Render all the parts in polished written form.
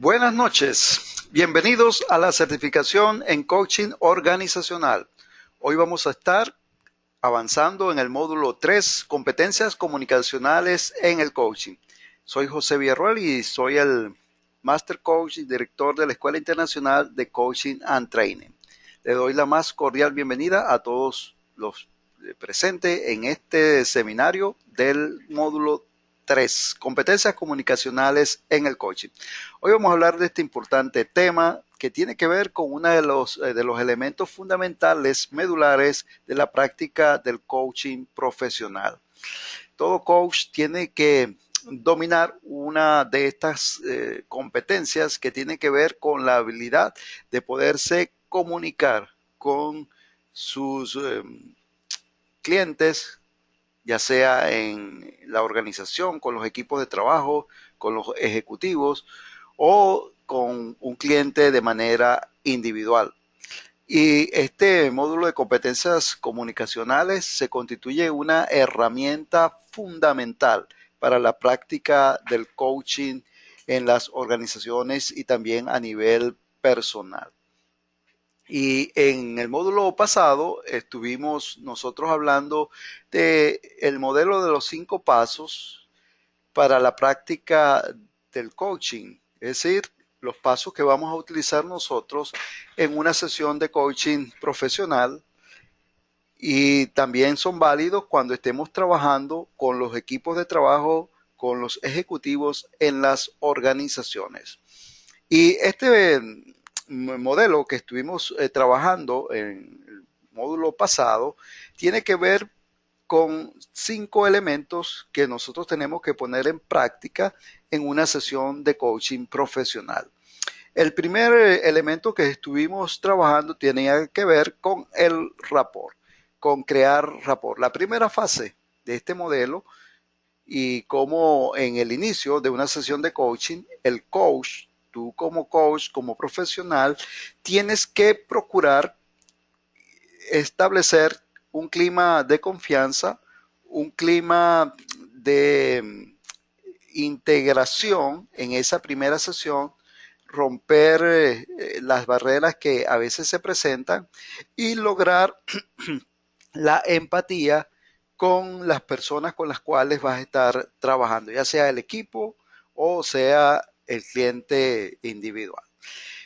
Buenas noches, bienvenidos a la certificación en coaching organizacional. Hoy vamos a estar avanzando en el módulo 3, competencias comunicacionales en el coaching. Soy José Villarroel y soy el Master Coach y director de la Escuela Internacional de Coaching and Training. Le doy la más cordial bienvenida a todos los presentes en este seminario del módulo 3, competencias comunicacionales en el coaching. Hoy vamos a hablar de este importante tema que tiene que ver con uno de los elementos fundamentales, medulares de la práctica del coaching profesional. Todo coach tiene que dominar una de estas competencias que tiene que ver con la habilidad de poderse comunicar con sus clientes, ya sea en la organización, con los equipos de trabajo, con los ejecutivos o con un cliente de manera individual. Y este módulo de competencias comunicacionales se constituye una herramienta fundamental para la práctica del coaching en las organizaciones y también a nivel personal. Y en el módulo pasado estuvimos nosotros hablando de el modelo de los 5 pasos para la práctica del coaching, es decir, los pasos que vamos a utilizar nosotros en una sesión de coaching profesional y también son válidos cuando estemos trabajando con los equipos de trabajo, con los ejecutivos en las organizaciones. Y este modelo que estuvimos trabajando en el módulo pasado tiene que ver con 5 elementos que nosotros tenemos que poner en práctica en una sesión de coaching profesional. El primer elemento que estuvimos trabajando tenía que ver con el rapport, con crear rapport. La primera fase de este modelo y como en el inicio de una sesión de coaching, el coach, como profesional, tienes que procurar establecer un clima de confianza, un clima de integración en esa primera sesión, romper las barreras que a veces se presentan y lograr la empatía con las personas con las cuales vas a estar trabajando, ya sea el equipo o sea el cliente individual.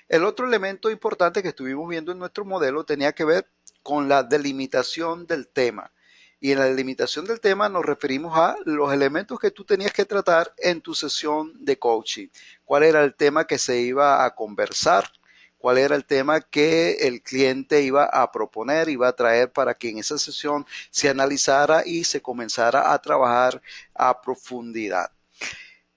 El otro elemento importante que estuvimos viendo en nuestro modelo tenía que ver con la delimitación del tema. Y en la delimitación del tema nos referimos a los elementos que tú tenías que tratar en tu sesión de coaching. ¿Cuál era el tema que se iba a conversar? ¿Cuál era el tema que el cliente iba a proponer, iba a traer para que en esa sesión se analizara y se comenzara a trabajar a profundidad?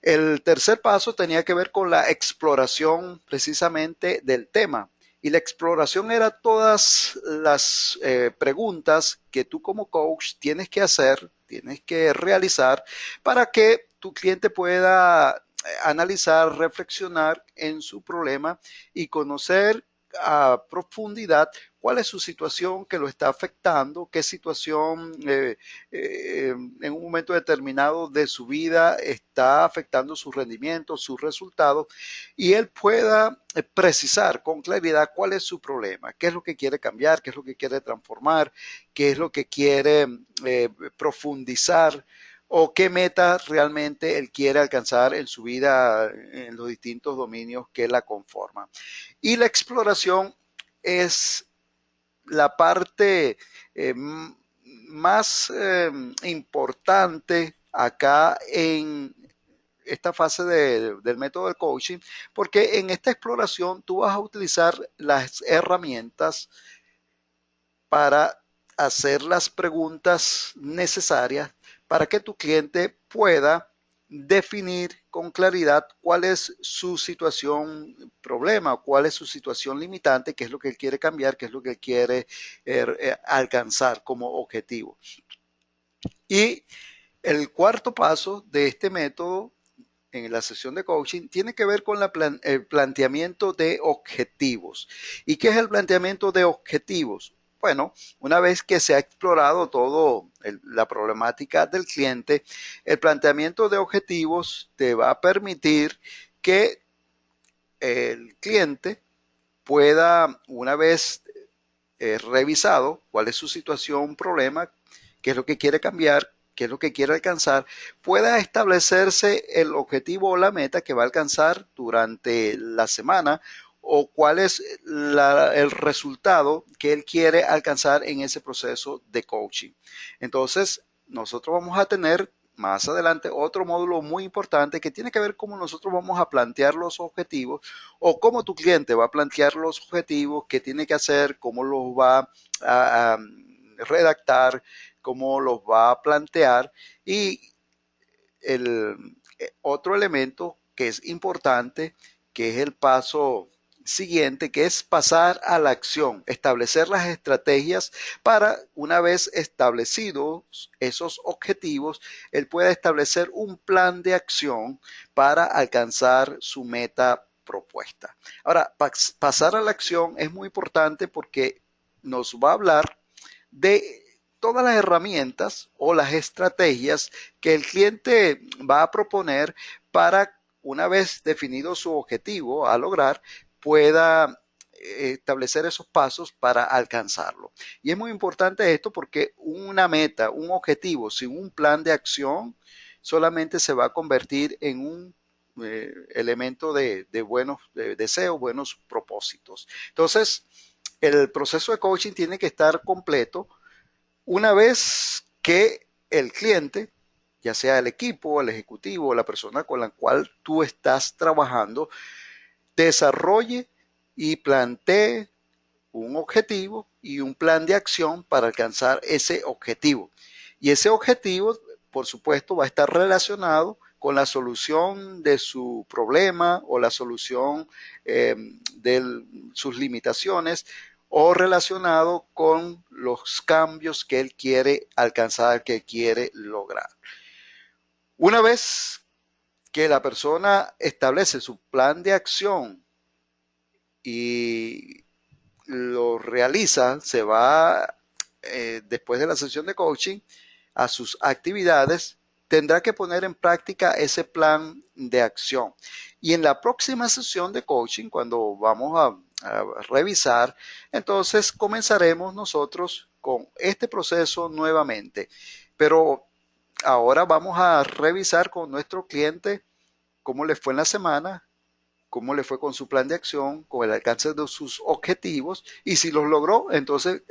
El tercer paso tenía que ver con la exploración precisamente del tema. Y la exploración era todas las preguntas que tú como coach tienes que hacer, tienes que realizar para que tu cliente pueda analizar, reflexionar en su problema y conocer a profundidad cuál es su situación que lo está afectando, qué situación en un momento determinado de su vida está afectando su rendimiento, sus resultados, y él pueda precisar con claridad cuál es su problema, qué es lo que quiere cambiar, qué es lo que quiere transformar, qué es lo que quiere profundizar o qué meta realmente él quiere alcanzar en su vida en los distintos dominios que la conforman. Y la exploración es la parte más importante acá en esta fase del método del coaching, porque en esta exploración tú vas a utilizar las herramientas para hacer las preguntas necesarias para que tu cliente pueda definir con claridad cuál es su situación problema, cuál es su situación limitante, qué es lo que él quiere cambiar, qué es lo que él quiere alcanzar como objetivo. Y el cuarto paso de este método en la sesión de coaching tiene que ver con el planteamiento de objetivos. ¿Y qué es el planteamiento de objetivos? Bueno, una vez que se ha explorado todo la problemática del cliente, el planteamiento de objetivos te va a permitir que el cliente pueda, una vez revisado cuál es su situación, problema, qué es lo que quiere cambiar, qué es lo que quiere alcanzar, pueda establecerse el objetivo o la meta que va a alcanzar durante la semana o cuál es el resultado que él quiere alcanzar en ese proceso de coaching. Entonces, nosotros vamos a tener más adelante otro módulo muy importante que tiene que ver cómo nosotros vamos a plantear los objetivos o cómo tu cliente va a plantear los objetivos, qué tiene que hacer, cómo los va a redactar, cómo los va a plantear. Y el otro elemento que es importante, que es el paso siguiente, que es pasar a la acción, establecer las estrategias para, una vez establecidos esos objetivos, él pueda establecer un plan de acción para alcanzar su meta propuesta. Ahora, pasar a la acción es muy importante porque nos va a hablar de todas las herramientas o las estrategias que el cliente va a proponer para, una vez definido su objetivo a lograr, pueda establecer esos pasos para alcanzarlo. Y es muy importante esto porque una meta, un objetivo sin un plan de acción solamente se va a convertir en un elemento de buenos deseos, buenos propósitos. Entonces, el proceso de coaching tiene que estar completo una vez que el cliente, ya sea el equipo, el ejecutivo, la persona con la cual tú estás trabajando, desarrolle y plantee un objetivo y un plan de acción para alcanzar ese objetivo. Y ese objetivo, por supuesto, va a estar relacionado con la solución de su problema o la solución de sus limitaciones o relacionado con los cambios que él quiere alcanzar, que quiere lograr. Una vez que la persona establece su plan de acción y lo realiza, se va después de la sesión de coaching a sus actividades, tendrá que poner en práctica ese plan de acción. Y en la próxima sesión de coaching, cuando vamos a revisar, entonces comenzaremos nosotros con este proceso nuevamente. Pero ahora vamos a revisar con nuestro cliente cómo le fue en la semana, cómo le fue con su plan de acción, con el alcance de sus objetivos y si los logró, entonces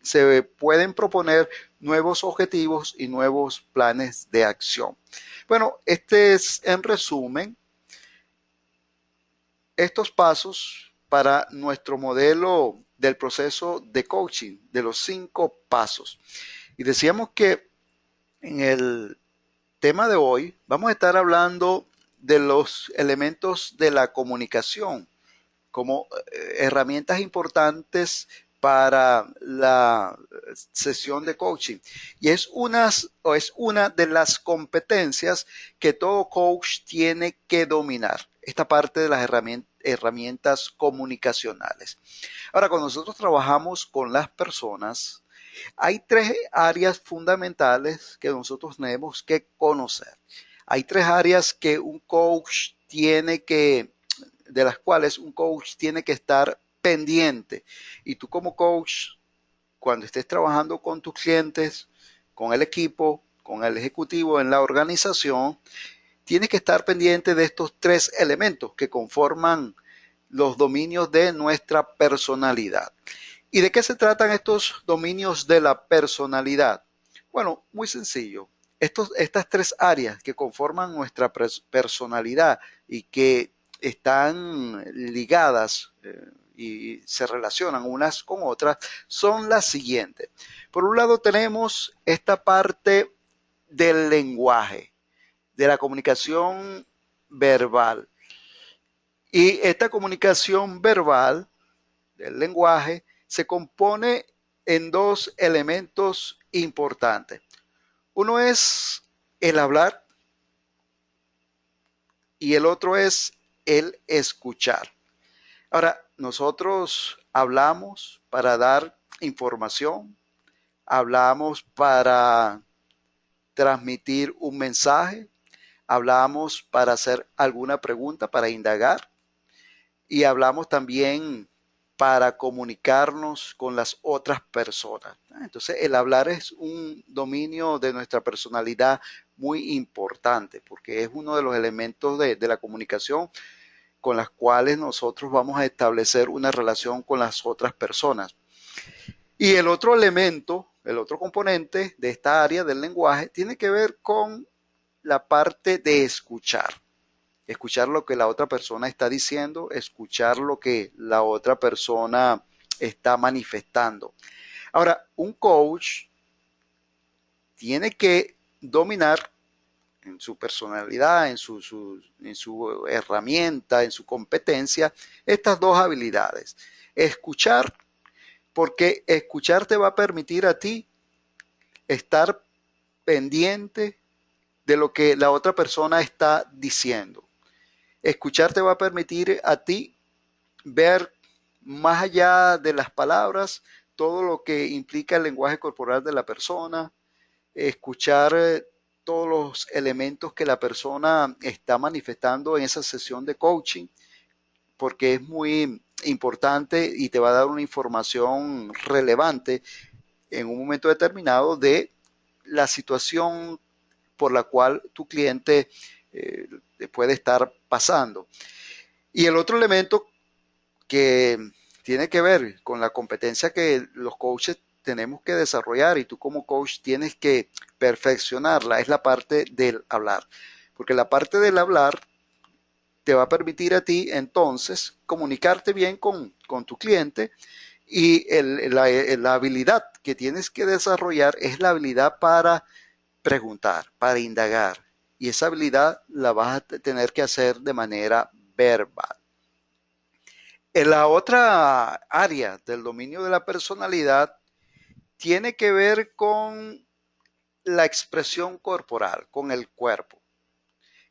se pueden proponer nuevos objetivos y nuevos planes de acción. Bueno, este es en resumen estos pasos para nuestro modelo del proceso de coaching, de los 5 pasos. Y decíamos que en el tema de hoy vamos a estar hablando de los elementos de la comunicación como herramientas importantes para la sesión de coaching. Y es una de las competencias que todo coach tiene que dominar, esta parte de las herramientas comunicacionales. Ahora, cuando nosotros trabajamos con las personas, hay 3 áreas fundamentales que nosotros tenemos que conocer. Hay 3 áreas que un coach tiene que, de las cuales un coach tiene que estar pendiente. Y tú como coach, cuando estés trabajando con tus clientes, con el equipo, con el ejecutivo en la organización, tienes que estar pendiente de estos 3 elementos que conforman los dominios de nuestra personalidad. ¿Y de qué se tratan estos dominios de la personalidad? Bueno, muy sencillo. Estas 3 áreas que conforman nuestra personalidad y que están ligadas y se relacionan unas con otras son las siguientes. Por un lado tenemos esta parte del lenguaje, de la comunicación verbal. Y esta comunicación verbal del lenguaje se compone en 2 elementos importantes. Uno es el hablar y el otro es el escuchar. Ahora, nosotros hablamos para dar información, hablamos para transmitir un mensaje, hablamos para hacer alguna pregunta, para indagar, y hablamos también para comunicarnos con las otras personas. Entonces, el hablar es un dominio de nuestra personalidad muy importante porque es uno de los elementos de la comunicación con las cuales nosotros vamos a establecer una relación con las otras personas. Y el otro elemento, el otro componente de esta área del lenguaje tiene que ver con la parte de escuchar. Escuchar lo que la otra persona está diciendo, escuchar lo que la otra persona está manifestando. Ahora, un coach tiene que dominar en su personalidad, en su herramienta, en su competencia, estas dos habilidades. Escuchar, porque escuchar te va a permitir a ti estar pendiente de lo que la otra persona está diciendo. Escuchar te va a permitir a ti ver más allá de las palabras todo lo que implica el lenguaje corporal de la persona, escuchar todos los elementos que la persona está manifestando en esa sesión de coaching, porque es muy importante y te va a dar una información relevante en un momento determinado de la situación por la cual tu cliente eh, puede estar pasando. Y el otro elemento que tiene que ver con la competencia que los coaches tenemos que desarrollar y tú como coach tienes que perfeccionarla, es la parte del hablar. Porque la parte del hablar te va a permitir a ti entonces comunicarte bien con tu cliente y la habilidad que tienes que desarrollar es la habilidad para preguntar, para indagar. Y esa habilidad la vas a tener que hacer de manera verbal. En la otra área del dominio de la personalidad tiene que ver con la expresión corporal, con el cuerpo.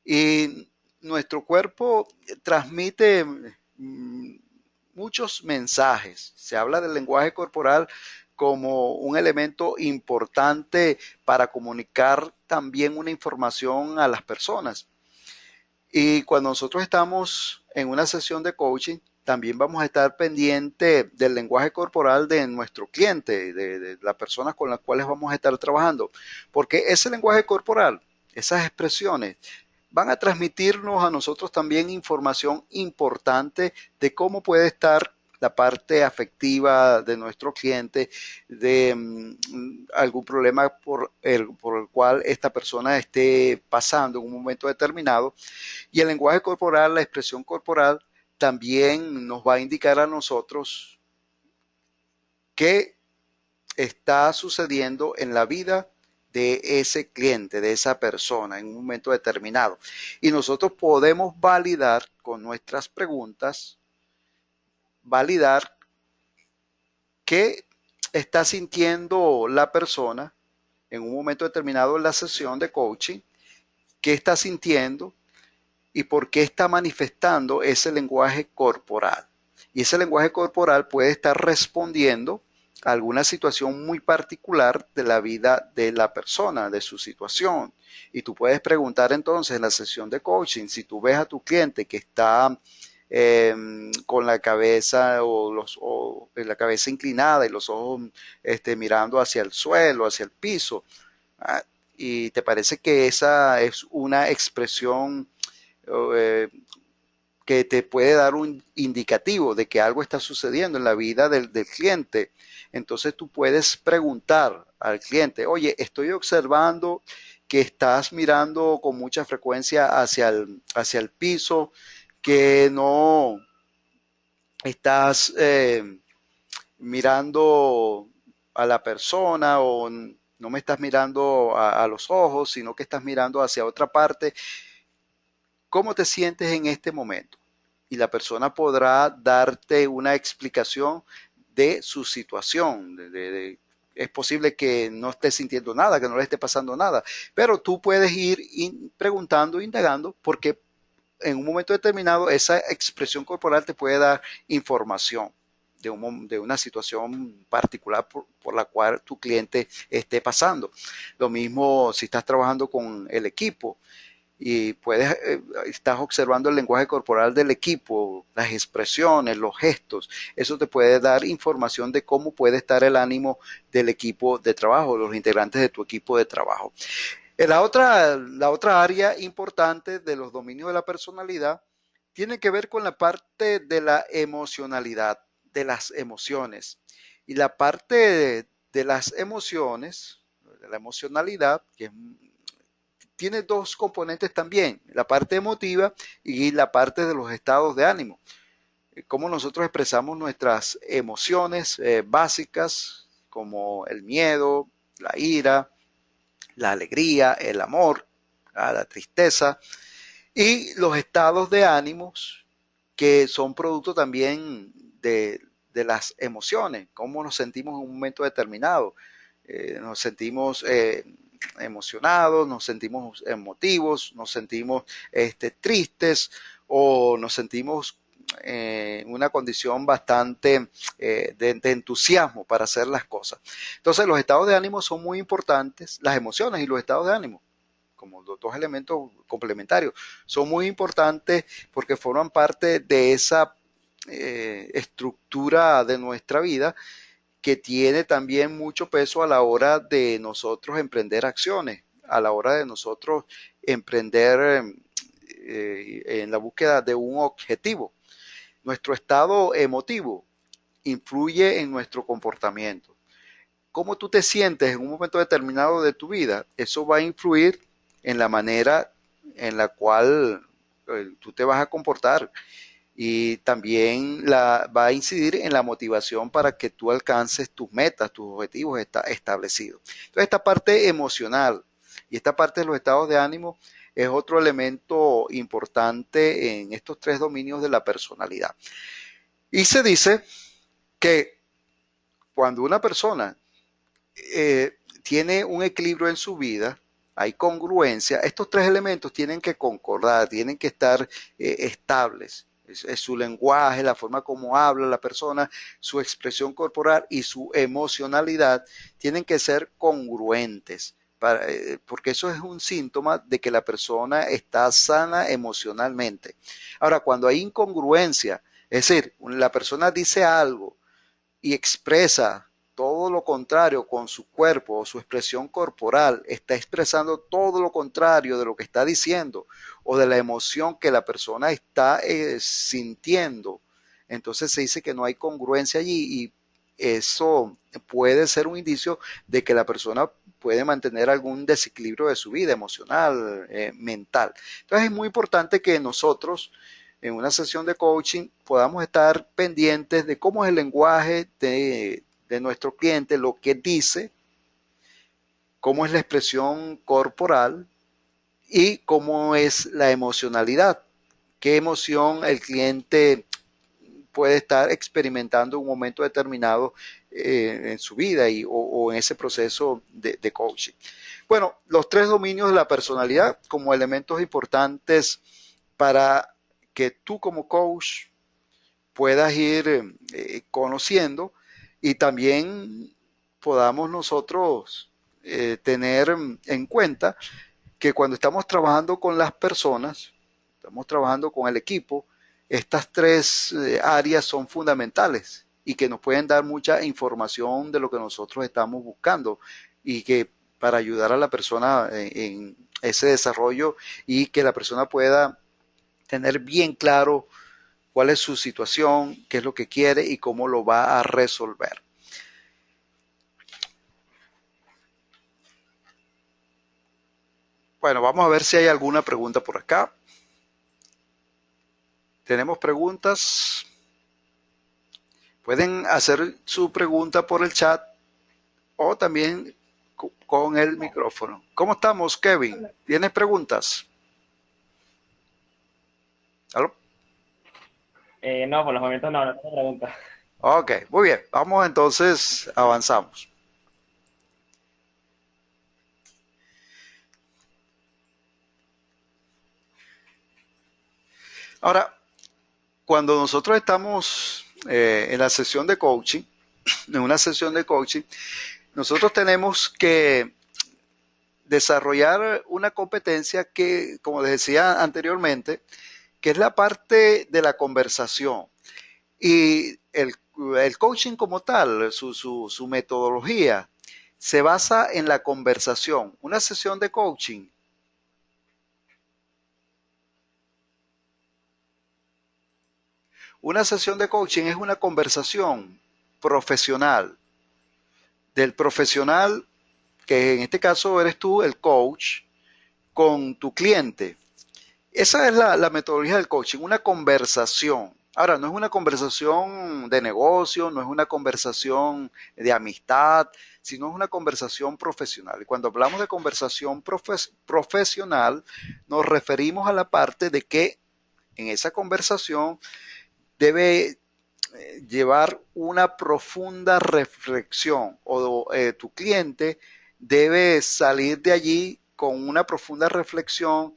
Y nuestro cuerpo transmite muchos mensajes. Se habla del lenguaje corporal como un elemento importante para comunicar también una información a las personas. Y cuando nosotros estamos en una sesión de coaching, también vamos a estar pendiente del lenguaje corporal de nuestro cliente, de las personas con las cuales vamos a estar trabajando, porque ese lenguaje corporal, esas expresiones, van a transmitirnos a nosotros también información importante de cómo puede estar la parte afectiva de nuestro cliente, de algún problema por el cual esta persona esté pasando en un momento determinado. Y el lenguaje corporal, la expresión corporal, también nos va a indicar a nosotros qué está sucediendo en la vida de ese cliente, de esa persona en un momento determinado. Y nosotros podemos validar con nuestras preguntas, validar qué está sintiendo la persona en un momento determinado en la sesión de coaching, qué está sintiendo y por qué está manifestando ese lenguaje corporal. Y ese lenguaje corporal puede estar respondiendo a alguna situación muy particular de la vida de la persona, de su situación. Y tú puedes preguntar entonces en la sesión de coaching, si tú ves a tu cliente que está con la cabeza o la cabeza inclinada y los ojos mirando hacia el suelo, hacia el piso, ¿ah? Y te parece que esa es una expresión eh, que te puede dar un indicativo de que algo está sucediendo en la vida del cliente. Entonces tú puedes preguntar al cliente, oye, estoy observando que estás mirando con mucha frecuencia hacia el piso, que no estás mirando a la persona o no me estás mirando a los ojos, sino que estás mirando hacia otra parte. ¿Cómo te sientes en este momento? Y la persona podrá darte una explicación de su situación. Es posible que no esté sintiendo nada, que no le esté pasando nada, pero tú puedes ir preguntando, indagando, porque en un momento determinado esa expresión corporal te puede dar información de una situación particular por la cual tu cliente esté pasando. Lo mismo si estás trabajando con el equipo y estás observando el lenguaje corporal del equipo, las expresiones, los gestos. Eso te puede dar información de cómo puede estar el ánimo del equipo de trabajo, los integrantes de tu equipo de trabajo. La otra área importante de los dominios de la personalidad tiene que ver con la parte de la emocionalidad, de las emociones. Y la parte de las emociones, de la emocionalidad, que tiene dos componentes también, la parte emotiva y la parte de los estados de ánimo. Cómo nosotros expresamos nuestras emociones básicas, como el miedo, la ira, la alegría, el amor, la tristeza, y los estados de ánimos que son producto también de las emociones, cómo nos sentimos en un momento determinado. Nos sentimos emocionados, nos sentimos emotivos, nos sentimos tristes o nos sentimos en una condición bastante de entusiasmo para hacer las cosas. Entonces los estados de ánimo son muy importantes, las emociones y los estados de ánimo como dos elementos complementarios, son muy importantes porque forman parte de esa estructura de nuestra vida que tiene también mucho peso a la hora de nosotros emprender acciones, a la hora de nosotros emprender en la búsqueda de un objetivo. Nuestro estado emotivo influye en nuestro comportamiento. Cómo tú te sientes en un momento determinado de tu vida, eso va a influir en la manera en la cual tú te vas a comportar y también va a incidir en la motivación para que tú alcances tus metas, tus objetivos establecidos. Entonces, esta parte emocional y esta parte de los estados de ánimo es otro elemento importante en estos tres dominios de la personalidad. Y se dice que cuando una persona tiene un equilibrio en su vida, hay congruencia, estos tres elementos tienen que concordar, tienen que estar estables. Es su lenguaje, la forma como habla la persona, su expresión corporal y su emocionalidad tienen que ser congruentes, porque eso es un síntoma de que la persona está sana emocionalmente. Ahora, cuando hay incongruencia, es decir, la persona dice algo y expresa todo lo contrario con su cuerpo o su expresión corporal, está expresando todo lo contrario de lo que está diciendo o de la emoción que la persona está sintiendo, entonces se dice que no hay congruencia allí y eso puede ser un indicio de que la persona puede mantener algún desequilibrio de su vida emocional, mental. Entonces es muy importante que nosotros en una sesión de coaching podamos estar pendientes de cómo es el lenguaje de nuestro cliente, lo que dice, cómo es la expresión corporal y cómo es la emocionalidad, qué emoción el cliente puede estar experimentando en un momento determinado en su vida o en ese proceso de coaching. Bueno, los tres dominios de la personalidad como elementos importantes para que tú como coach puedas ir conociendo y también podamos nosotros tener en cuenta que cuando estamos trabajando con las personas, estamos trabajando con el equipo, estas tres áreas son fundamentales y que nos pueden dar mucha información de lo que nosotros estamos buscando y que para ayudar a la persona en ese desarrollo y que la persona pueda tener bien claro cuál es su situación, qué es lo que quiere y cómo lo va a resolver. Bueno, vamos a ver si hay alguna pregunta por acá. ¿Tenemos preguntas? Pueden hacer su pregunta por el chat o también con el micrófono. ¿Cómo estamos, Kevin? ¿Tienes preguntas? ¿Aló? No, por los momentos no, no tengo pregunta. Ok, muy bien. Vamos entonces, avanzamos. Ahora, cuando nosotros estamos en la sesión de coaching, en una sesión de coaching, nosotros tenemos que desarrollar una competencia que, como les decía anteriormente, que es la parte de la conversación. Y el coaching como tal, su metodología, se basa en la conversación. Una sesión de coaching es una conversación profesional, del profesional, que en este caso eres tú, el coach, con tu cliente. Esa es la metodología del coaching, una conversación. Ahora, no es una conversación de negocio, no es una conversación de amistad, sino es una conversación profesional. Y cuando hablamos de conversación profesional, nos referimos a la parte de que en esa conversación debe llevar una profunda reflexión o tu cliente debe salir de allí con una profunda reflexión,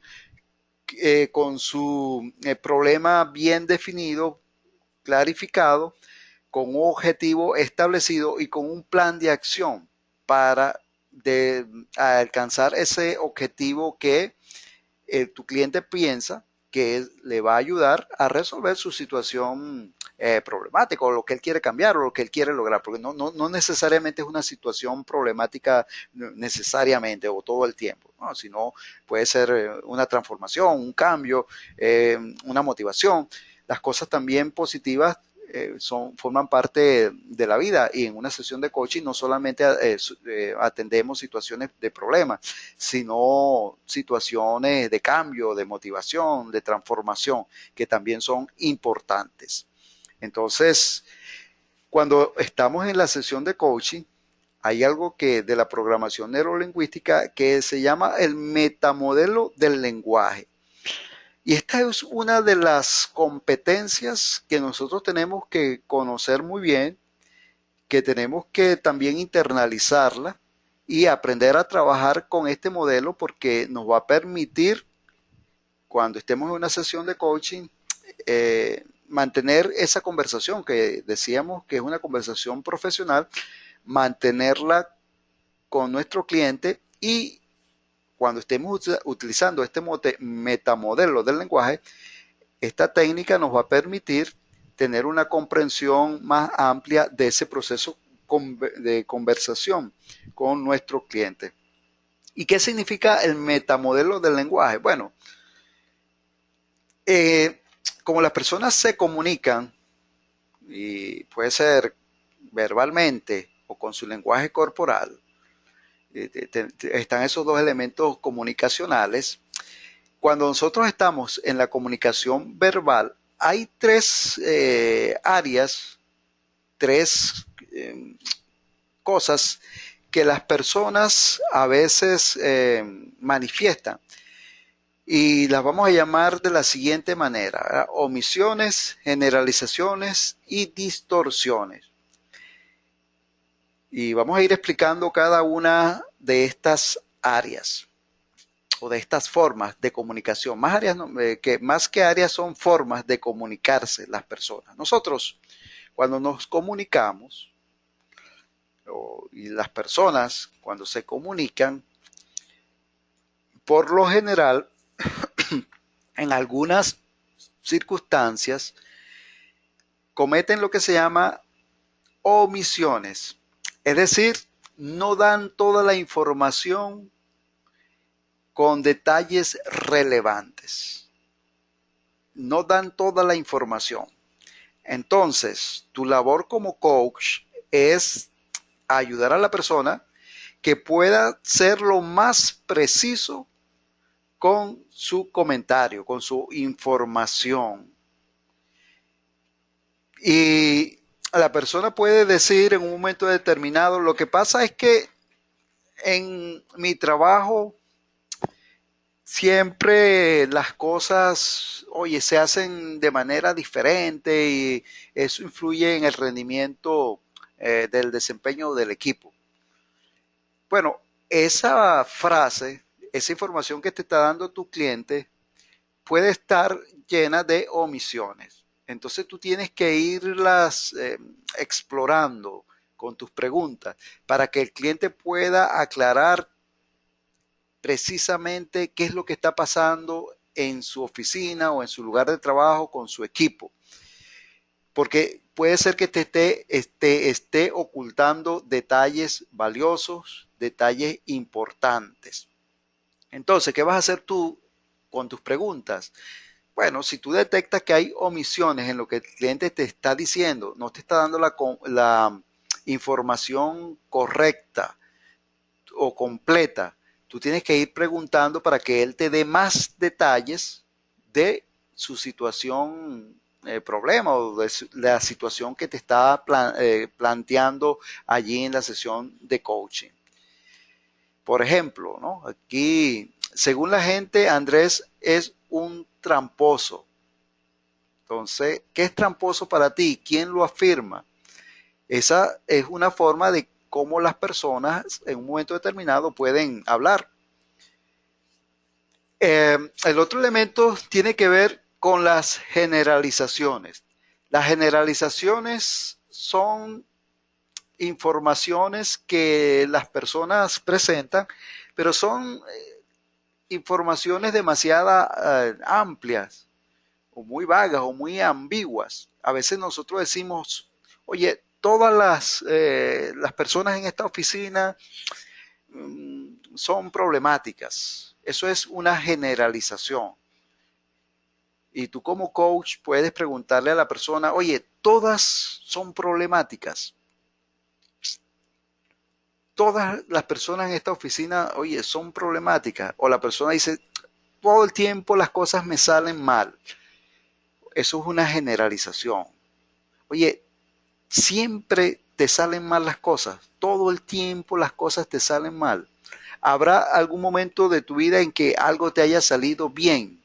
con su problema bien definido, clarificado, con un objetivo establecido y con un plan de acción para alcanzar ese objetivo que tu cliente piensa que le va a ayudar a resolver su situación problemática o lo que él quiere cambiar o lo que él quiere lograr, porque no necesariamente es una situación problemática necesariamente o todo el tiempo, ¿no? Sino puede ser una transformación, un cambio, una motivación. Las cosas también positivas forman parte de la vida, y en una sesión de coaching no solamente atendemos situaciones de problemas, sino situaciones de cambio, de motivación, de transformación, que también son importantes. Entonces, cuando estamos en la sesión de coaching, hay algo que de la programación neurolingüística que se llama el metamodelo del lenguaje. Y esta es una de las competencias que nosotros tenemos que conocer muy bien, que tenemos que también internalizarla y aprender a trabajar con este modelo, porque nos va a permitir, cuando estemos en una sesión de coaching, mantener esa conversación que decíamos que es una conversación profesional, mantenerla con nuestro cliente, y cuando estemos utilizando este metamodelo del lenguaje, esta técnica nos va a permitir tener una comprensión más amplia de ese proceso de conversación con nuestro cliente. ¿Y qué significa el metamodelo del lenguaje? Bueno, como las personas se comunican, y puede ser verbalmente o con su lenguaje corporal, están esos dos elementos comunicacionales. Cuando nosotros estamos en la comunicación verbal, hay tres áreas, tres cosas que las personas a veces manifiestan, y las vamos a llamar de la siguiente manera, ¿verdad? Omisiones, generalizaciones y distorsiones. Y vamos a ir explicando cada una de estas áreas o de estas formas de comunicación. Más que áreas, son formas de comunicarse las personas. Nosotros, cuando nos comunicamos, y las personas cuando se comunican, por lo general, en algunas circunstancias, cometen lo que se llama omisiones. Es decir, no dan toda la información con detalles relevantes. No dan toda la información. Entonces, tu labor como coach es ayudar a la persona que pueda ser lo más preciso con su comentario, con su información. Y la persona puede decir en un momento determinado: lo que pasa es que en mi trabajo siempre las cosas, oye, se hacen de manera diferente y eso influye en el rendimiento del desempeño del equipo. Bueno, esa frase, esa información que te está dando tu cliente puede estar llena de omisiones. Entonces tú tienes que irlas explorando con tus preguntas para que el cliente pueda aclarar precisamente qué es lo que está pasando en su oficina o en su lugar de trabajo con su equipo. Porque puede ser que esté ocultando detalles valiosos, detalles importantes. Entonces, ¿qué vas a hacer tú con tus preguntas? Bueno, si tú detectas que hay omisiones en lo que el cliente te está diciendo, no te está dando la información correcta o completa, tú tienes que ir preguntando para que él te dé más detalles de su situación, problema o de la situación que te está planteando allí en la sesión de coaching. Por ejemplo, ¿no? Aquí, según la gente, Andrés es un tramposo. Entonces, ¿qué es tramposo para ti? ¿Quién lo afirma? Esa es una forma de cómo las personas en un momento determinado pueden hablar. El otro elemento tiene que ver con las generalizaciones. Las generalizaciones son informaciones que las personas presentan, pero son informaciones demasiado amplias o muy vagas o muy ambiguas. A veces nosotros decimos, oye, todas las personas en esta oficina son problemáticas. Eso es una generalización. Y tú como coach puedes preguntarle a la persona, oye, todas son problemáticas. Todas las personas en esta oficina, oye, son problemáticas. O la persona dice, todo el tiempo las cosas me salen mal. Eso es una generalización. Oye, siempre te salen mal las cosas. Todo el tiempo las cosas te salen mal. ¿Habrá algún momento de tu vida en que algo te haya salido bien?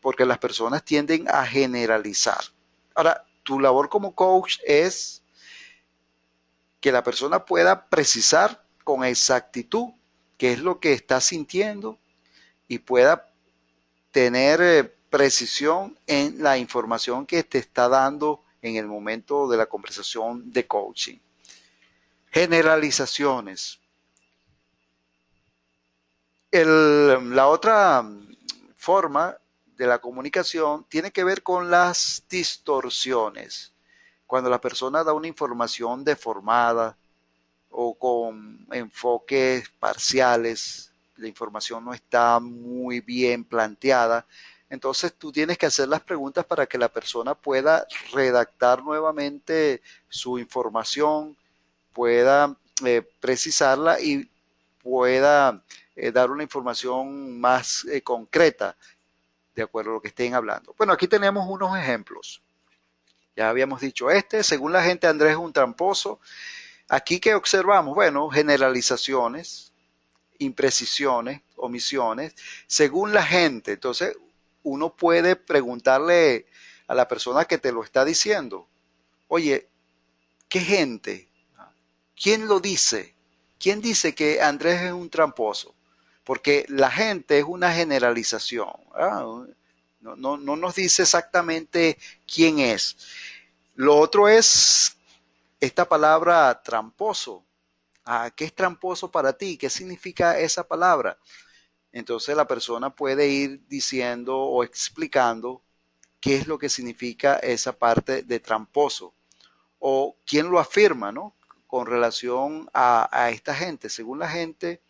Porque las personas tienden a generalizar. Ahora, tu labor como coach es que la persona pueda precisar con exactitud qué es lo que está sintiendo y pueda tener precisión en la información que te está dando en el momento de la conversación de coaching. Generalizaciones. La otra forma de la comunicación tiene que ver con las distorsiones. Cuando la persona da una información deformada o con enfoques parciales, la información no está muy bien planteada, entonces tú tienes que hacer las preguntas para que la persona pueda redactar nuevamente su información, pueda precisarla y pueda dar una información más concreta de acuerdo a lo que estén hablando. Bueno, aquí tenemos unos ejemplos. Ya habíamos dicho según la gente Andrés es un tramposo. Aquí que observamos, bueno, generalizaciones, imprecisiones, omisiones, según la gente. Entonces, uno puede preguntarle a la persona que te lo está diciendo, oye, ¿qué gente? ¿Quién lo dice? ¿Quién dice que Andrés es un tramposo? Porque la gente es una generalización. No nos dice exactamente quién es. Lo otro es esta palabra tramposo. ¿Qué es tramposo para ti? ¿Qué significa esa palabra? Entonces la persona puede ir diciendo o explicando qué es lo que significa esa parte de tramposo o quién lo afirma, ¿no? Con relación a esta gente. Según la gente,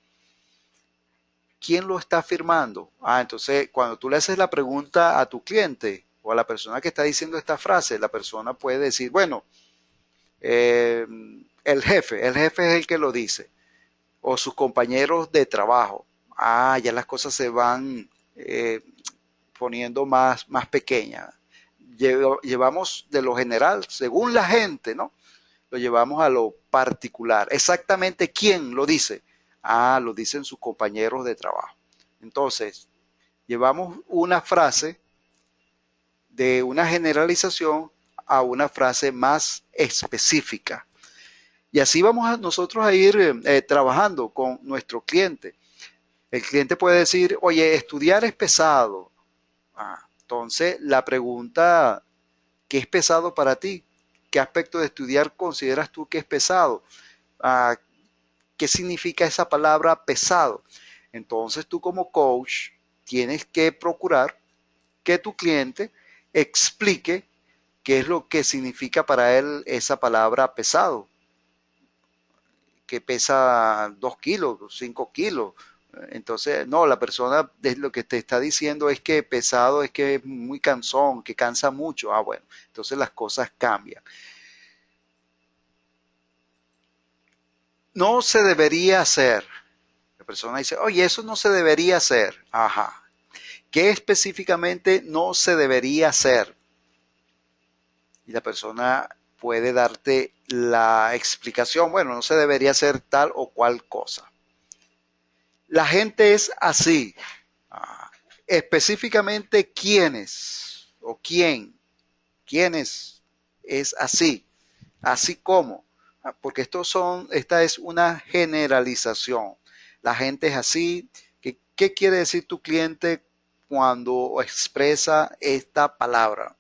¿quién lo está afirmando? Entonces cuando tú le haces la pregunta a tu cliente o a la persona que está diciendo esta frase, la persona puede decir, bueno, eh, el jefe es el que lo dice, o sus compañeros de trabajo. Ya las cosas se van poniendo más pequeñas. Llevamos de lo general, según la gente, ¿no? Lo llevamos a lo particular. Exactamente quién lo dice. Lo dicen sus compañeros de trabajo. Entonces, llevamos una frase de una generalización a una frase más específica. Y así vamos nosotros a ir trabajando con nuestro cliente. El cliente puede decir, oye, estudiar es pesado. Entonces, la pregunta, ¿qué es pesado para ti? ¿Qué aspecto de estudiar consideras tú que es pesado? ¿Qué significa esa palabra pesado? Entonces tú como coach tienes que procurar que tu cliente explique qué es lo que significa para él esa palabra pesado, que pesa 2 kilos, 5 kilos. Entonces, no, la persona lo que te está diciendo es que pesado es que es muy cansón, que cansa mucho. Ah, bueno, entonces las cosas cambian. No se debería hacer. La persona dice, oye, eso no se debería hacer. Ajá. ¿Qué específicamente no se debería hacer? Y la persona puede darte la explicación. Bueno, no se debería hacer tal o cual cosa. La gente es así. Ah, específicamente, ¿quiénes? ¿O quién? ¿Quiénes es así? Así como. Porque esta es una generalización. La gente es así. ¿Qué quiere decir tu cliente cuando expresa esta palabra?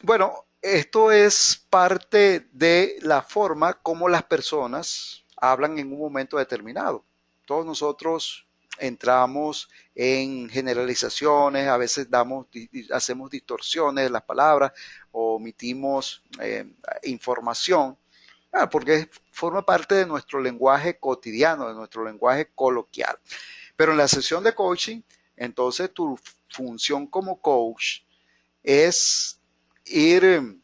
Bueno, esto es parte de la forma como las personas hablan en un momento determinado. Todos nosotros entramos en generalizaciones, a veces hacemos distorsiones de las palabras o omitimos información, porque forma parte de nuestro lenguaje cotidiano, de nuestro lenguaje coloquial. Pero en la sesión de coaching, entonces tu función como coach es ir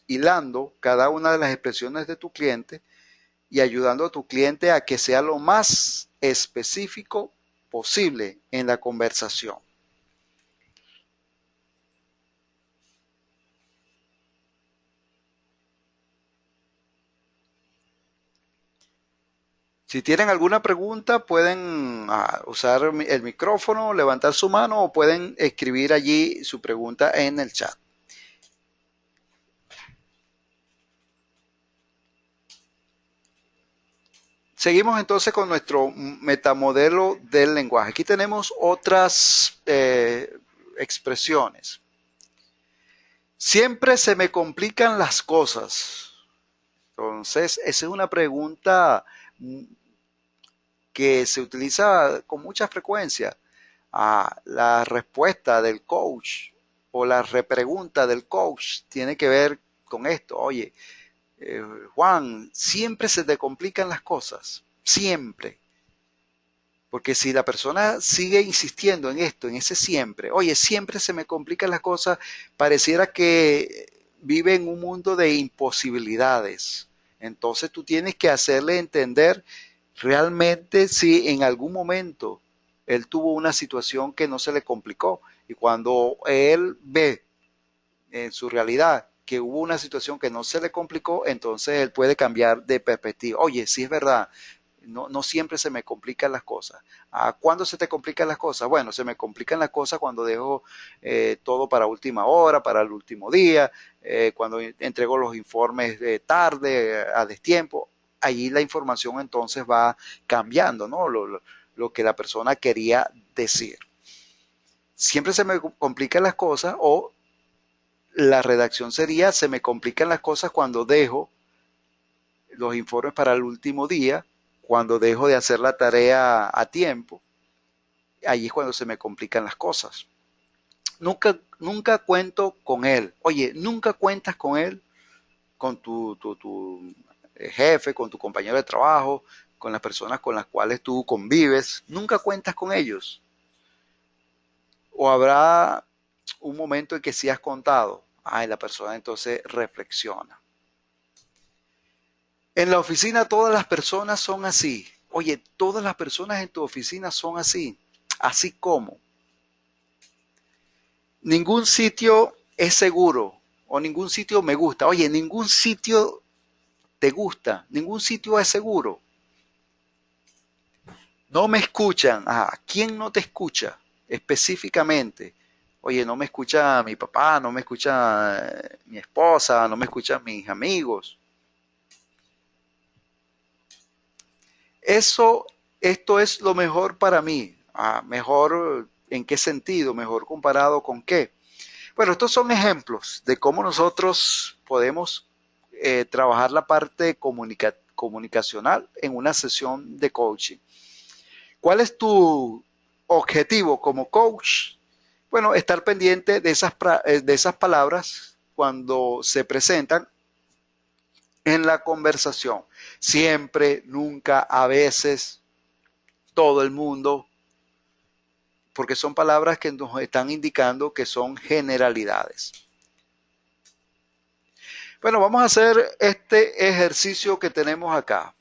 hilando cada una de las expresiones de tu cliente y ayudando a tu cliente a que sea lo más específico posible en la conversación. Si tienen alguna pregunta, pueden usar el micrófono, levantar su mano o pueden escribir allí su pregunta en el chat. Seguimos entonces con nuestro metamodelo del lenguaje. Aquí tenemos otras expresiones. Siempre se me complican las cosas. Entonces, esa es una pregunta que se utiliza con mucha frecuencia. La respuesta del coach o la repregunta del coach tiene que ver con esto. Oye, Juan, siempre se te complican las cosas. Siempre. Porque si la persona sigue insistiendo en esto, en ese siempre, oye, siempre se me complican las cosas, pareciera que vive en un mundo de imposibilidades. Entonces tú tienes que hacerle entender realmente si en algún momento él tuvo una situación que no se le complicó. Y cuando él ve en su realidad que hubo una situación que no se le complicó, entonces él puede cambiar de perspectiva. Oye, sí es verdad, no siempre se me complican las cosas. ¿Cuándo se te complican las cosas? Bueno, se me complican las cosas cuando dejo todo para última hora, para el último día, cuando entrego los informes de tarde, a destiempo. Allí la información entonces va cambiando, ¿no? Lo que la persona quería decir. Siempre se me complican las cosas o la redacción sería, se me complican las cosas cuando dejo los informes para el último día, cuando dejo de hacer la tarea a tiempo, ahí es cuando se me complican las cosas. Nunca cuento con él. Oye, nunca cuentas con él, con tu jefe, con tu compañero de trabajo, con las personas con las cuales tú convives. Nunca cuentas con ellos. O habrá un momento en que sí has contado. La persona entonces reflexiona. En la oficina todas las personas son así. Oye, todas las personas en tu oficina son así. Así como ningún sitio es seguro o ningún sitio me gusta. Oye, ningún sitio te gusta, ningún sitio es seguro. No me escuchan. ¿Quién no te escucha específicamente? Oye, no me escucha mi papá, no me escucha mi esposa, no me escuchan mis amigos. Eso, esto es lo mejor para mí. Mejor, ¿en qué sentido? Mejor comparado con qué. Bueno, estos son ejemplos de cómo nosotros podemos trabajar la parte comunicacional en una sesión de coaching. ¿Cuál es tu objetivo como coach? Bueno, estar pendiente de esas palabras cuando se presentan en la conversación. Siempre, nunca, a veces, todo el mundo, porque son palabras que nos están indicando que son generalidades. Bueno, vamos a hacer este ejercicio que tenemos acá.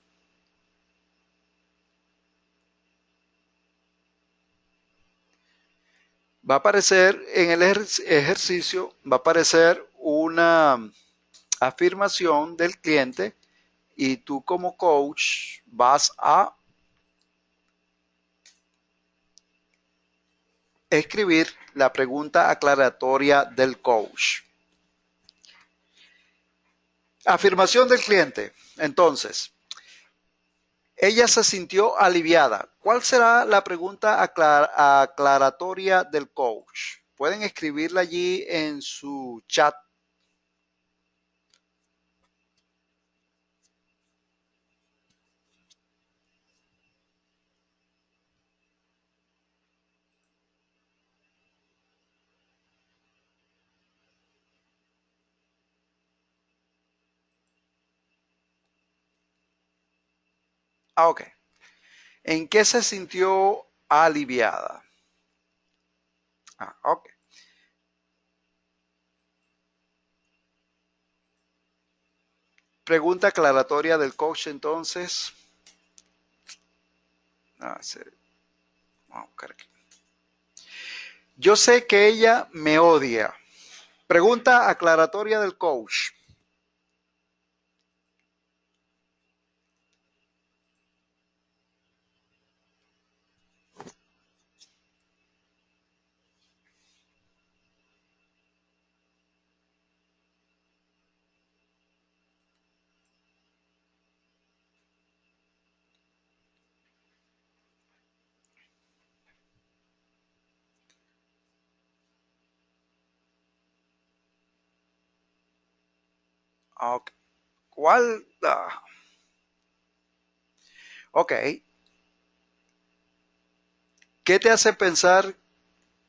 Va a aparecer en el ejercicio, va a aparecer una afirmación del cliente y tú como coach vas a escribir la pregunta aclaratoria del coach. Afirmación del cliente. Entonces, ella se sintió aliviada. ¿Cuál será la pregunta aclaratoria del coach? Pueden escribirla allí en su chat. Ah, ok. ¿En qué se sintió aliviada? Ah, ok. Pregunta aclaratoria del coach entonces. Sí. Vamos a buscar aquí. Yo sé que ella me odia. Pregunta aclaratoria del coach. Ok. ¿Cuál? Ok. ¿Qué te hace pensar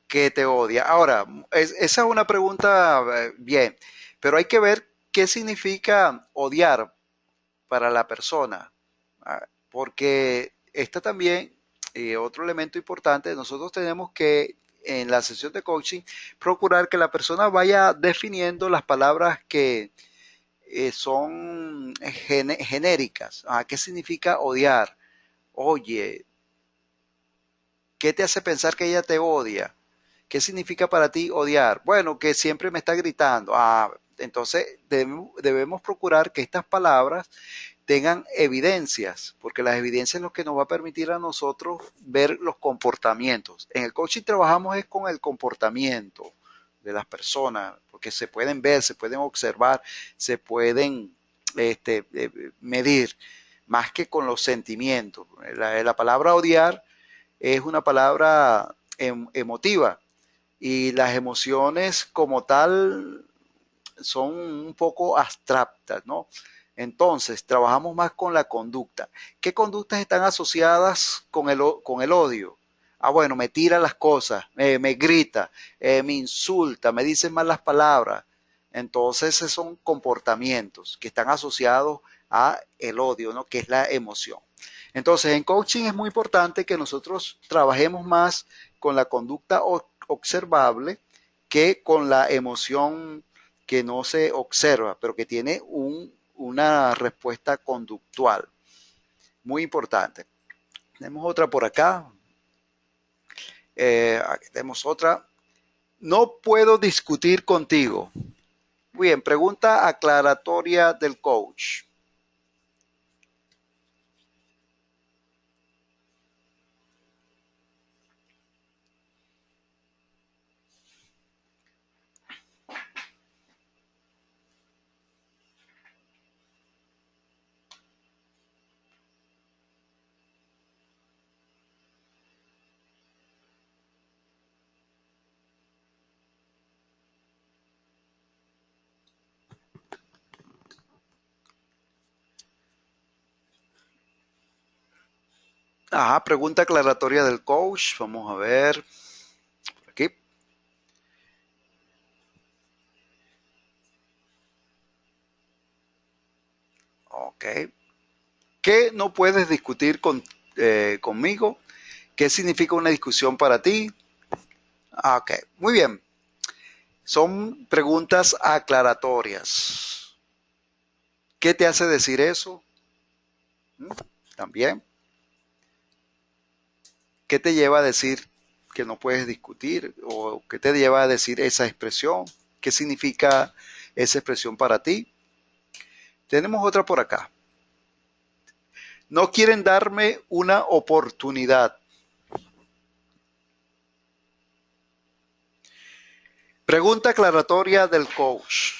que te odia? Ahora, esa es una pregunta bien, pero hay que ver qué significa odiar para la persona, porque está también otro elemento importante. Nosotros tenemos que en la sesión de coaching procurar que la persona vaya definiendo las palabras que son genéricas. ¿Qué significa odiar? Oye, ¿qué te hace pensar que ella te odia? ¿Qué significa para ti odiar? Bueno, que siempre me está gritando. Entonces debemos procurar que estas palabras tengan evidencias, porque las evidencias es lo que nos va a permitir a nosotros ver los comportamientos. En el coaching trabajamos es con el comportamiento de las personas, porque se pueden ver, se pueden observar, se pueden medir, más que con los sentimientos. La palabra odiar es una palabra emotiva y las emociones como tal son un poco abstractas, ¿no? Entonces, trabajamos más con la conducta. ¿Qué conductas están asociadas con el odio? Bueno, me tira las cosas, me grita, me insulta, me dice malas palabras. Entonces, esos son comportamientos que están asociados a el odio, ¿no? Que es la emoción. Entonces, en coaching es muy importante que nosotros trabajemos más con la conducta observable que con la emoción que no se observa, pero que tiene una respuesta conductual. Muy importante. Tenemos otra por acá. Aquí tenemos otra. No puedo discutir contigo. Muy bien, pregunta aclaratoria del coach. Ajá, pregunta aclaratoria del coach. Vamos a ver por aquí. Ok. ¿Qué no puedes discutir conmigo? ¿Qué significa una discusión para ti? Ok, muy bien. Son preguntas aclaratorias. ¿Qué te hace decir eso? ¿Mm? También. ¿Qué te lleva a decir que no puedes discutir? ¿O qué te lleva a decir esa expresión? ¿Qué significa esa expresión para ti? Tenemos otra por acá. No quieren darme una oportunidad. Pregunta aclaratoria del coach.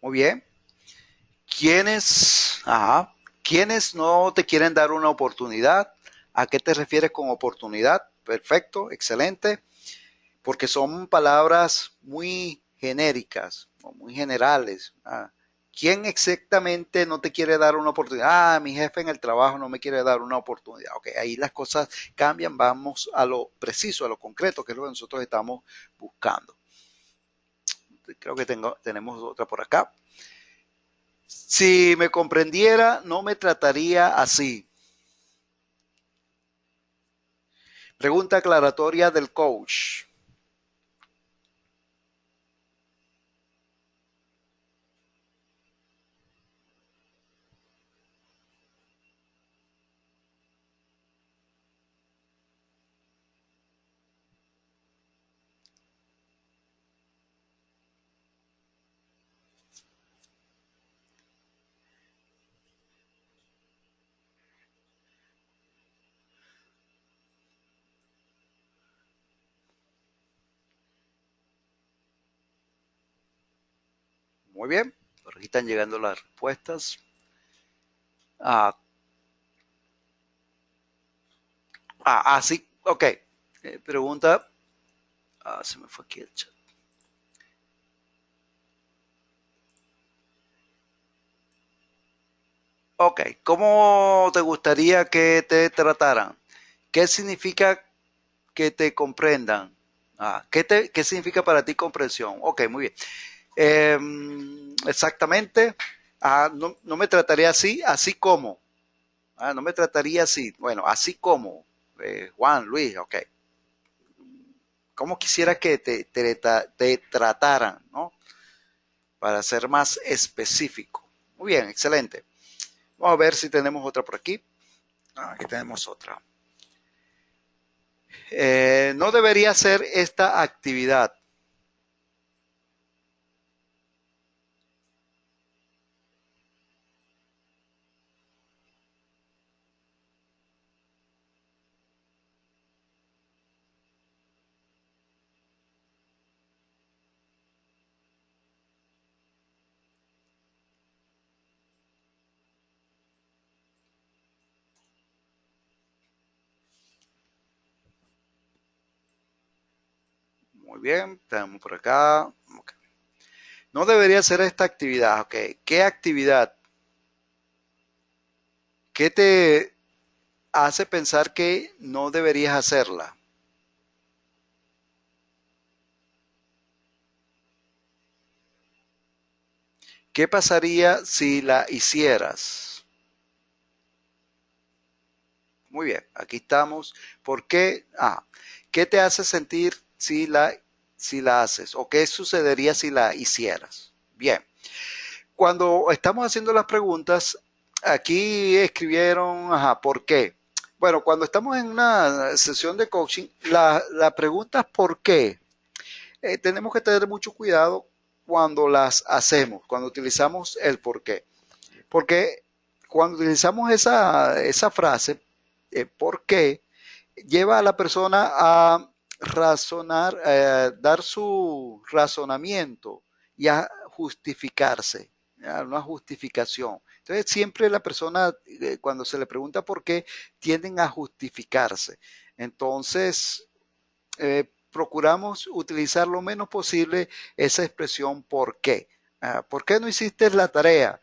Muy bien. ¿Quiénes no te quieren dar una oportunidad? ¿A qué te refieres con oportunidad? Perfecto, excelente, porque son palabras muy genéricas o muy generales. ¿Quién exactamente no te quiere dar una oportunidad? Mi jefe en el trabajo no me quiere dar una oportunidad. Ok, ahí las cosas cambian, vamos a lo preciso, a lo concreto, que es lo que nosotros estamos buscando. Creo que tenemos otra por acá. Si me comprendiera, no me trataría así. Pregunta aclaratoria del coach. Muy bien. Por aquí están llegando las respuestas. Ah, sí, ok. Pregunta. Se me fue aquí el chat. Ok, ¿cómo te gustaría que te trataran? ¿Qué significa que te comprendan? ¿Qué significa para ti comprensión? Ok, muy bien. Exactamente. No, no me trataría así, así como. No me trataría así. Bueno, así como. Juan, Luis, ok. ¿Cómo quisiera que te trataran, ¿no? Para ser más específico. Muy bien, excelente. Vamos a ver si tenemos otra por aquí. Aquí tenemos otra. No debería hacer esta actividad. Muy bien, tenemos por acá. Okay. No debería hacer esta actividad. Ok, ¿qué actividad? ¿Qué te hace pensar que no deberías hacerla? ¿Qué pasaría si la hicieras? Muy bien, aquí estamos. ¿Por qué? ¿Qué te hace sentir si la haces? ¿O qué sucedería si la hicieras? Bien, cuando estamos haciendo las preguntas, aquí escribieron, ¿por qué? Bueno, cuando estamos en una sesión de coaching, la pregunta es ¿por qué? Tenemos que tener mucho cuidado cuando las hacemos, cuando utilizamos el por qué. Porque cuando utilizamos esa frase, ¿por qué? Lleva a la persona a razonar, dar su razonamiento y a justificarse. una justificación. Entonces siempre la persona, cuando se le pregunta por qué, tienden a justificarse. Entonces, procuramos utilizar lo menos posible esa expresión ¿por qué? ¿Por qué no hiciste la tarea?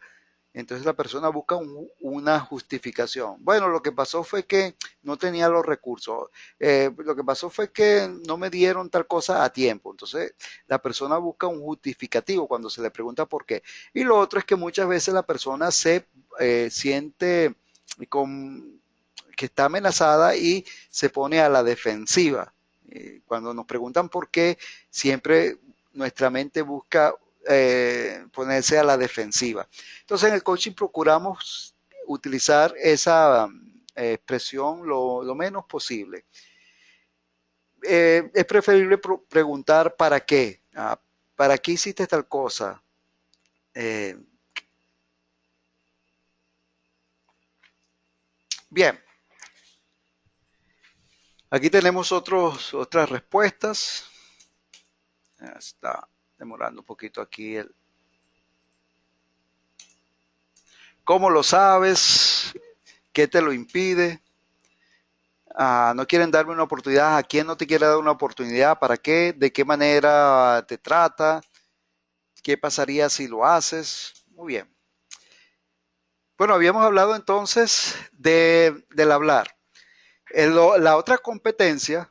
Entonces la persona busca una justificación. Bueno, lo que pasó fue que no tenía los recursos. Lo que pasó fue que no me dieron tal cosa a tiempo. Entonces la persona busca un justificativo cuando se le pregunta por qué. Y lo otro es que muchas veces la persona se siente con, que está amenazada y se pone a la defensiva. Cuando nos preguntan por qué, siempre nuestra mente busca ponerse a la defensiva. Entonces en el coaching procuramos utilizar esa expresión lo menos posible. Es preferible preguntar para qué. ¿Para qué hiciste tal cosa? Eh, bien, aquí tenemos otras respuestas. Está demorando un poquito aquí el... ¿Cómo lo sabes? ¿Qué te lo impide? No quieren darme una oportunidad. ¿A quién no te quiere dar una oportunidad? ¿Para qué? ¿De qué manera te trata? ¿Qué pasaría si lo haces? Muy bien. Bueno, habíamos hablado entonces del hablar. La otra competencia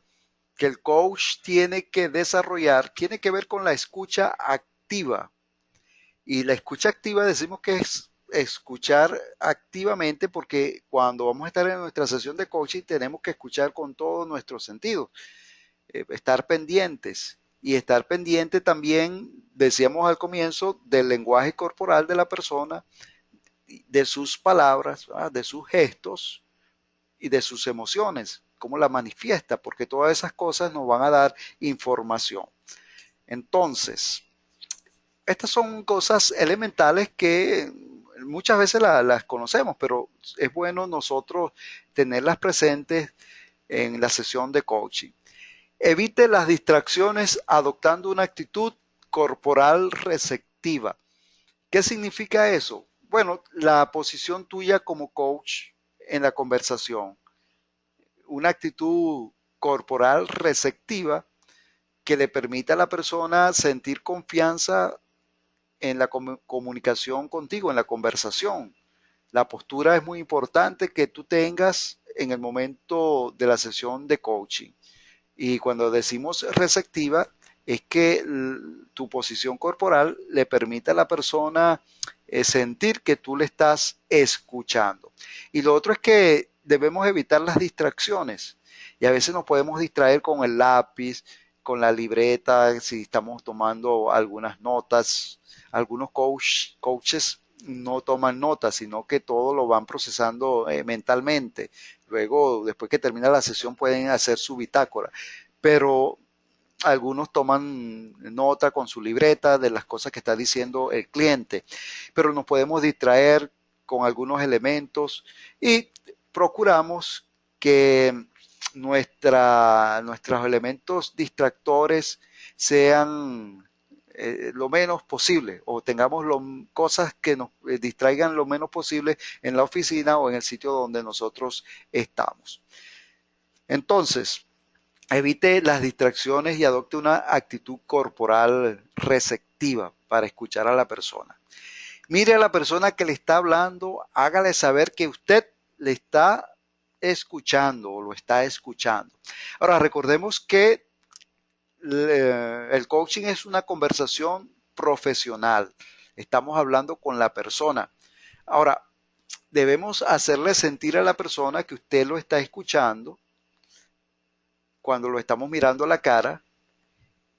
que el coach tiene que desarrollar tiene que ver con la escucha activa. Y la escucha activa decimos que es escuchar activamente porque cuando vamos a estar en nuestra sesión de coaching tenemos que escuchar con todos nuestros sentidos, estar pendientes y estar pendiente también, decíamos al comienzo, del lenguaje corporal de la persona, de sus palabras, de sus gestos y de sus emociones, cómo la manifiesta, porque todas esas cosas nos van a dar información. Entonces, estas son cosas elementales que muchas veces las conocemos, pero es bueno nosotros tenerlas presentes en la sesión de coaching. Evite las distracciones adoptando una actitud corporal receptiva. ¿Qué significa eso? Bueno, la posición tuya como coach en la conversación, una actitud corporal receptiva que le permita a la persona sentir confianza en la comunicación contigo, en la conversación. La postura es muy importante que tú tengas en el momento de la sesión de coaching. Y cuando decimos receptiva, es que tu posición corporal le permite a la persona sentir que tú le estás escuchando. Y lo otro es que debemos evitar las distracciones. Y a veces nos podemos distraer con el lápiz, con la libreta, si estamos tomando algunas notas. Algunos coaches no toman notas, sino que todo lo van procesando mentalmente. Luego, después que termina la sesión, pueden hacer su bitácora. Pero algunos toman nota con su libreta de las cosas que está diciendo el cliente, pero nos podemos distraer con algunos elementos y procuramos que nuestros elementos distractores sean lo menos posible o tengamos cosas que nos distraigan lo menos posible en la oficina o en el sitio donde nosotros estamos. Entonces, evite las distracciones y adopte una actitud corporal receptiva para escuchar a la persona. Mire a la persona que le está hablando, hágale saber que usted le está escuchando o lo está escuchando. Ahora, recordemos que el coaching es una conversación profesional. Estamos hablando con la persona. Ahora, debemos hacerle sentir a la persona que usted lo está escuchando cuando lo estamos mirando a la cara,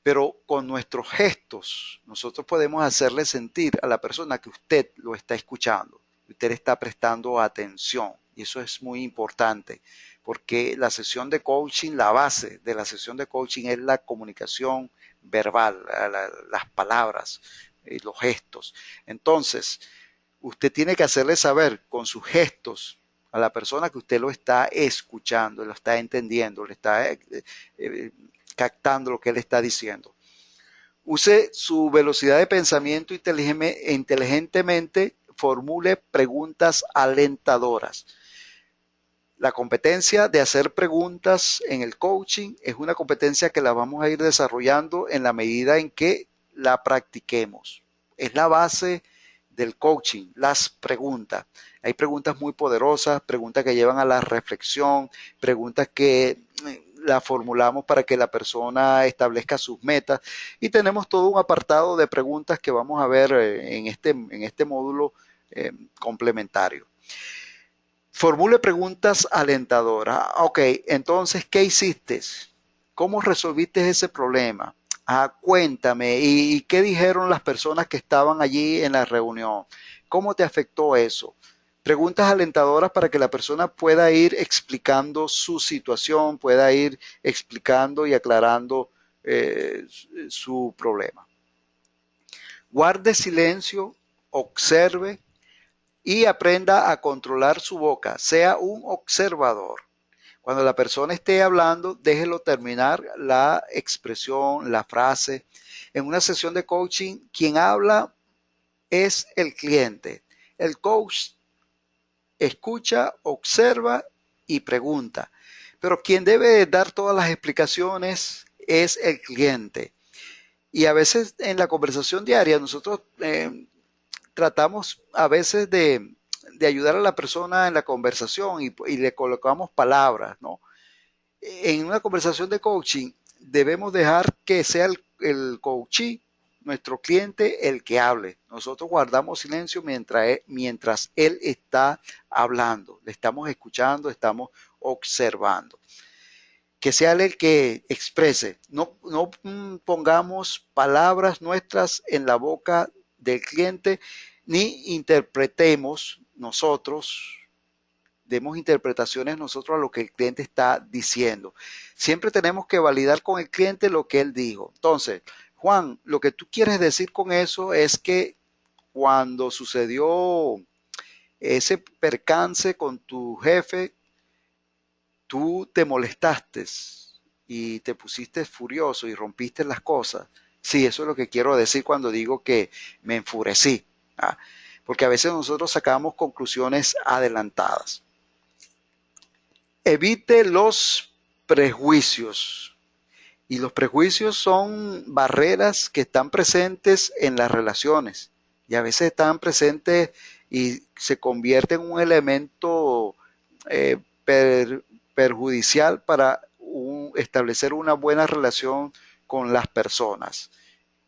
pero con nuestros gestos nosotros podemos hacerle sentir a la persona que usted lo está escuchando, que usted está prestando atención. Y eso es muy importante, porque la sesión de coaching, la base de la sesión de coaching es la comunicación verbal, las palabras, los gestos. Entonces, usted tiene que hacerle saber con sus gestos a la persona que usted lo está escuchando, lo está entendiendo, le está captando lo que él está diciendo. Use su velocidad de pensamiento inteligentemente, formule preguntas alentadoras. La competencia de hacer preguntas en el coaching es una competencia que la vamos a ir desarrollando en la medida en que la practiquemos. Es la base del coaching, las preguntas. Hay preguntas muy poderosas, preguntas que llevan a la reflexión, preguntas que la formulamos para que la persona establezca sus metas y tenemos todo un apartado de preguntas que vamos a ver en este módulo complementario. Formule preguntas alentadoras. Ok, entonces, ¿qué hiciste? ¿Cómo resolviste ese problema? Cuéntame, ¿y qué dijeron las personas que estaban allí en la reunión? ¿Cómo te afectó eso? Preguntas alentadoras para que la persona pueda ir explicando su situación, pueda ir explicando y aclarando su problema. Guarde silencio, observe y aprenda a controlar su boca. Sea un observador. Cuando la persona esté hablando, déjelo terminar la expresión, la frase. En una sesión de coaching, quien habla es el cliente. El coach escucha, observa y pregunta. Pero quien debe dar todas las explicaciones es el cliente. Y a veces en la conversación diaria nosotros tratamos a veces de ayudar a la persona en la conversación y le colocamos palabras, ¿no? En una conversación de coaching debemos dejar que sea el coachee, nuestro cliente, el que hable. Nosotros guardamos silencio mientras él está hablando. Le estamos escuchando, estamos observando. Que sea él el que exprese. No pongamos palabras nuestras en la boca del cliente, ni interpretemos nosotros, demos interpretaciones nosotros a lo que el cliente está diciendo. Siempre tenemos que validar con el cliente lo que él dijo. Entonces, Juan, lo que tú quieres decir con eso es que cuando sucedió ese percance con tu jefe, tú te molestaste y te pusiste furioso y rompiste las cosas. Sí, eso es lo que quiero decir cuando digo que me enfurecí. ¿Ah? Porque a veces nosotros sacamos conclusiones adelantadas. Evite los prejuicios. Y los prejuicios son barreras que están presentes en las relaciones. Y a veces están presentes y se convierten en un elemento eh, per, perjudicial para establecer una buena relación con las personas.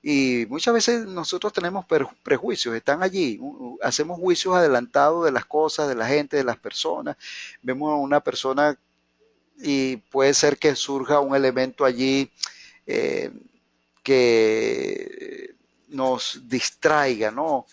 Y muchas veces nosotros tenemos prejuicios, están allí, hacemos juicios adelantados de las cosas, de la gente, de las personas. Vemos a una persona y puede ser que surja un elemento allí eh, que nos distraiga, ¿no?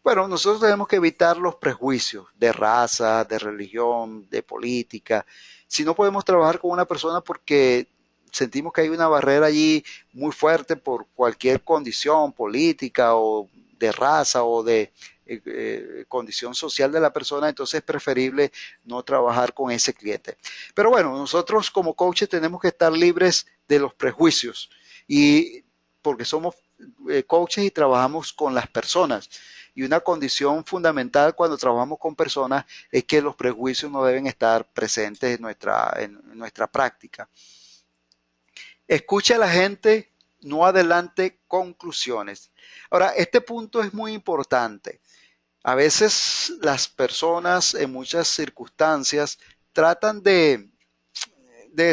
Bueno, nosotros tenemos que evitar los prejuicios de raza, de religión, de política. Si no podemos trabajar con una persona porque sentimos que hay una barrera allí muy fuerte por cualquier condición política o de raza o de condición social de la persona, entonces es preferible no trabajar con ese cliente. Pero bueno, nosotros como coaches tenemos que estar libres de los prejuicios y porque somos coaches y trabajamos con las personas. Y una condición fundamental cuando trabajamos con personas es que los prejuicios no deben estar presentes en nuestra práctica. Escuche a la gente, no adelante conclusiones. Ahora, este punto es muy importante. A veces las personas en muchas circunstancias tratan de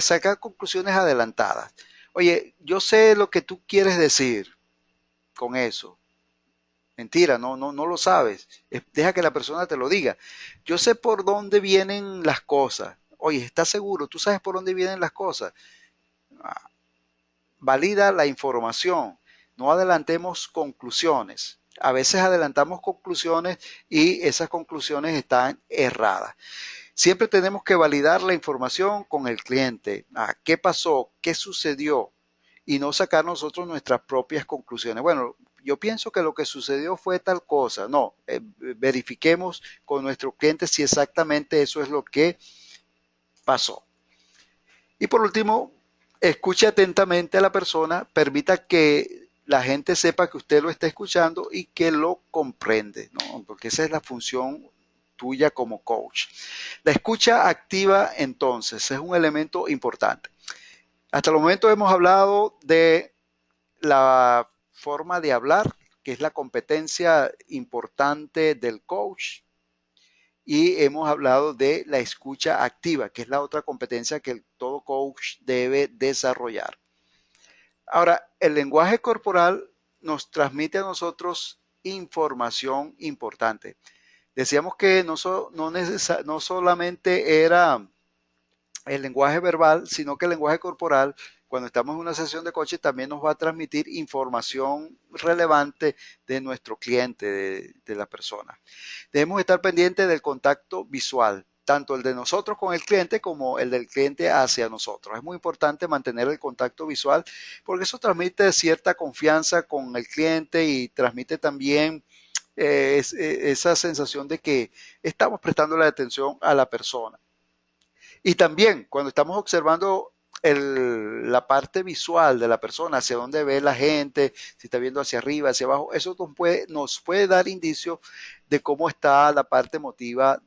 sacar conclusiones adelantadas. Oye, yo sé lo que tú quieres decir con eso. Mentira, no lo sabes. Deja que la persona te lo diga. Yo sé por dónde vienen las cosas. Oye, ¿estás seguro? ¿Tú sabes por dónde vienen las cosas? Ah, valida la información. No adelantemos conclusiones. A veces adelantamos conclusiones y esas conclusiones están erradas. Siempre tenemos que validar la información con el cliente. ¿Qué pasó? ¿Qué sucedió? Y no sacar nosotros nuestras propias conclusiones. Bueno, yo pienso que lo que sucedió fue tal cosa. No, verifiquemos con nuestro cliente si exactamente eso es lo que pasó. Y por último, escuche atentamente a la persona, permita que la gente sepa que usted lo está escuchando y que lo comprende, ¿no? Porque esa es la función tuya como coach. La escucha activa, entonces, es un elemento importante. Hasta el momento hemos hablado de la forma de hablar, que es la competencia importante del coach, y hemos hablado de la escucha activa, que es la otra competencia que todo coach debe desarrollar. Ahora, el lenguaje corporal nos transmite a nosotros información importante. Decíamos que no solamente era el lenguaje verbal, sino que el lenguaje corporal, cuando estamos en una sesión de coaching, también nos va a transmitir información relevante de nuestro cliente, de la persona. Debemos estar pendientes del contacto visual, tanto el de nosotros con el cliente como el del cliente hacia nosotros. Es muy importante mantener el contacto visual porque eso transmite cierta confianza con el cliente y transmite también esa sensación de que estamos prestando la atención a la persona. Y también cuando estamos observando la parte visual de la persona, hacia dónde ve la gente, si está viendo hacia arriba, hacia abajo, eso nos puede dar indicio de cómo está la parte emotiva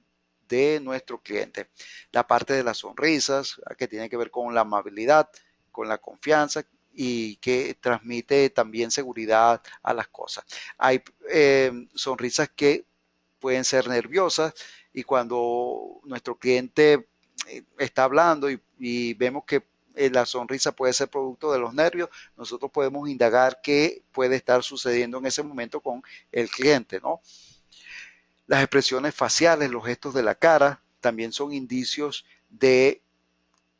de nuestro cliente. La parte de las sonrisas, que tiene que ver con la amabilidad, con la confianza y que transmite también seguridad a las cosas. Hay sonrisas que pueden ser nerviosas y cuando nuestro cliente está hablando y vemos que la sonrisa puede ser producto de los nervios, nosotros podemos indagar qué puede estar sucediendo en ese momento con el cliente, ¿no? Las expresiones faciales, los gestos de la cara, también son indicios de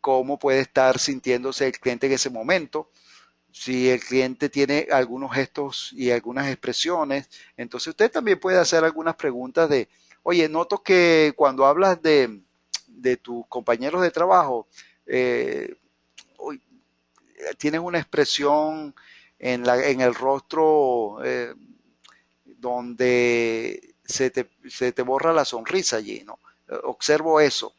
cómo puede estar sintiéndose el cliente en ese momento. Si el cliente tiene algunos gestos y algunas expresiones, entonces usted también puede hacer algunas preguntas de, oye, noto que cuando hablas de tus compañeros de trabajo, eh, tienes una expresión en el rostro donde se te borra la sonrisa allí, ¿no? Observo eso.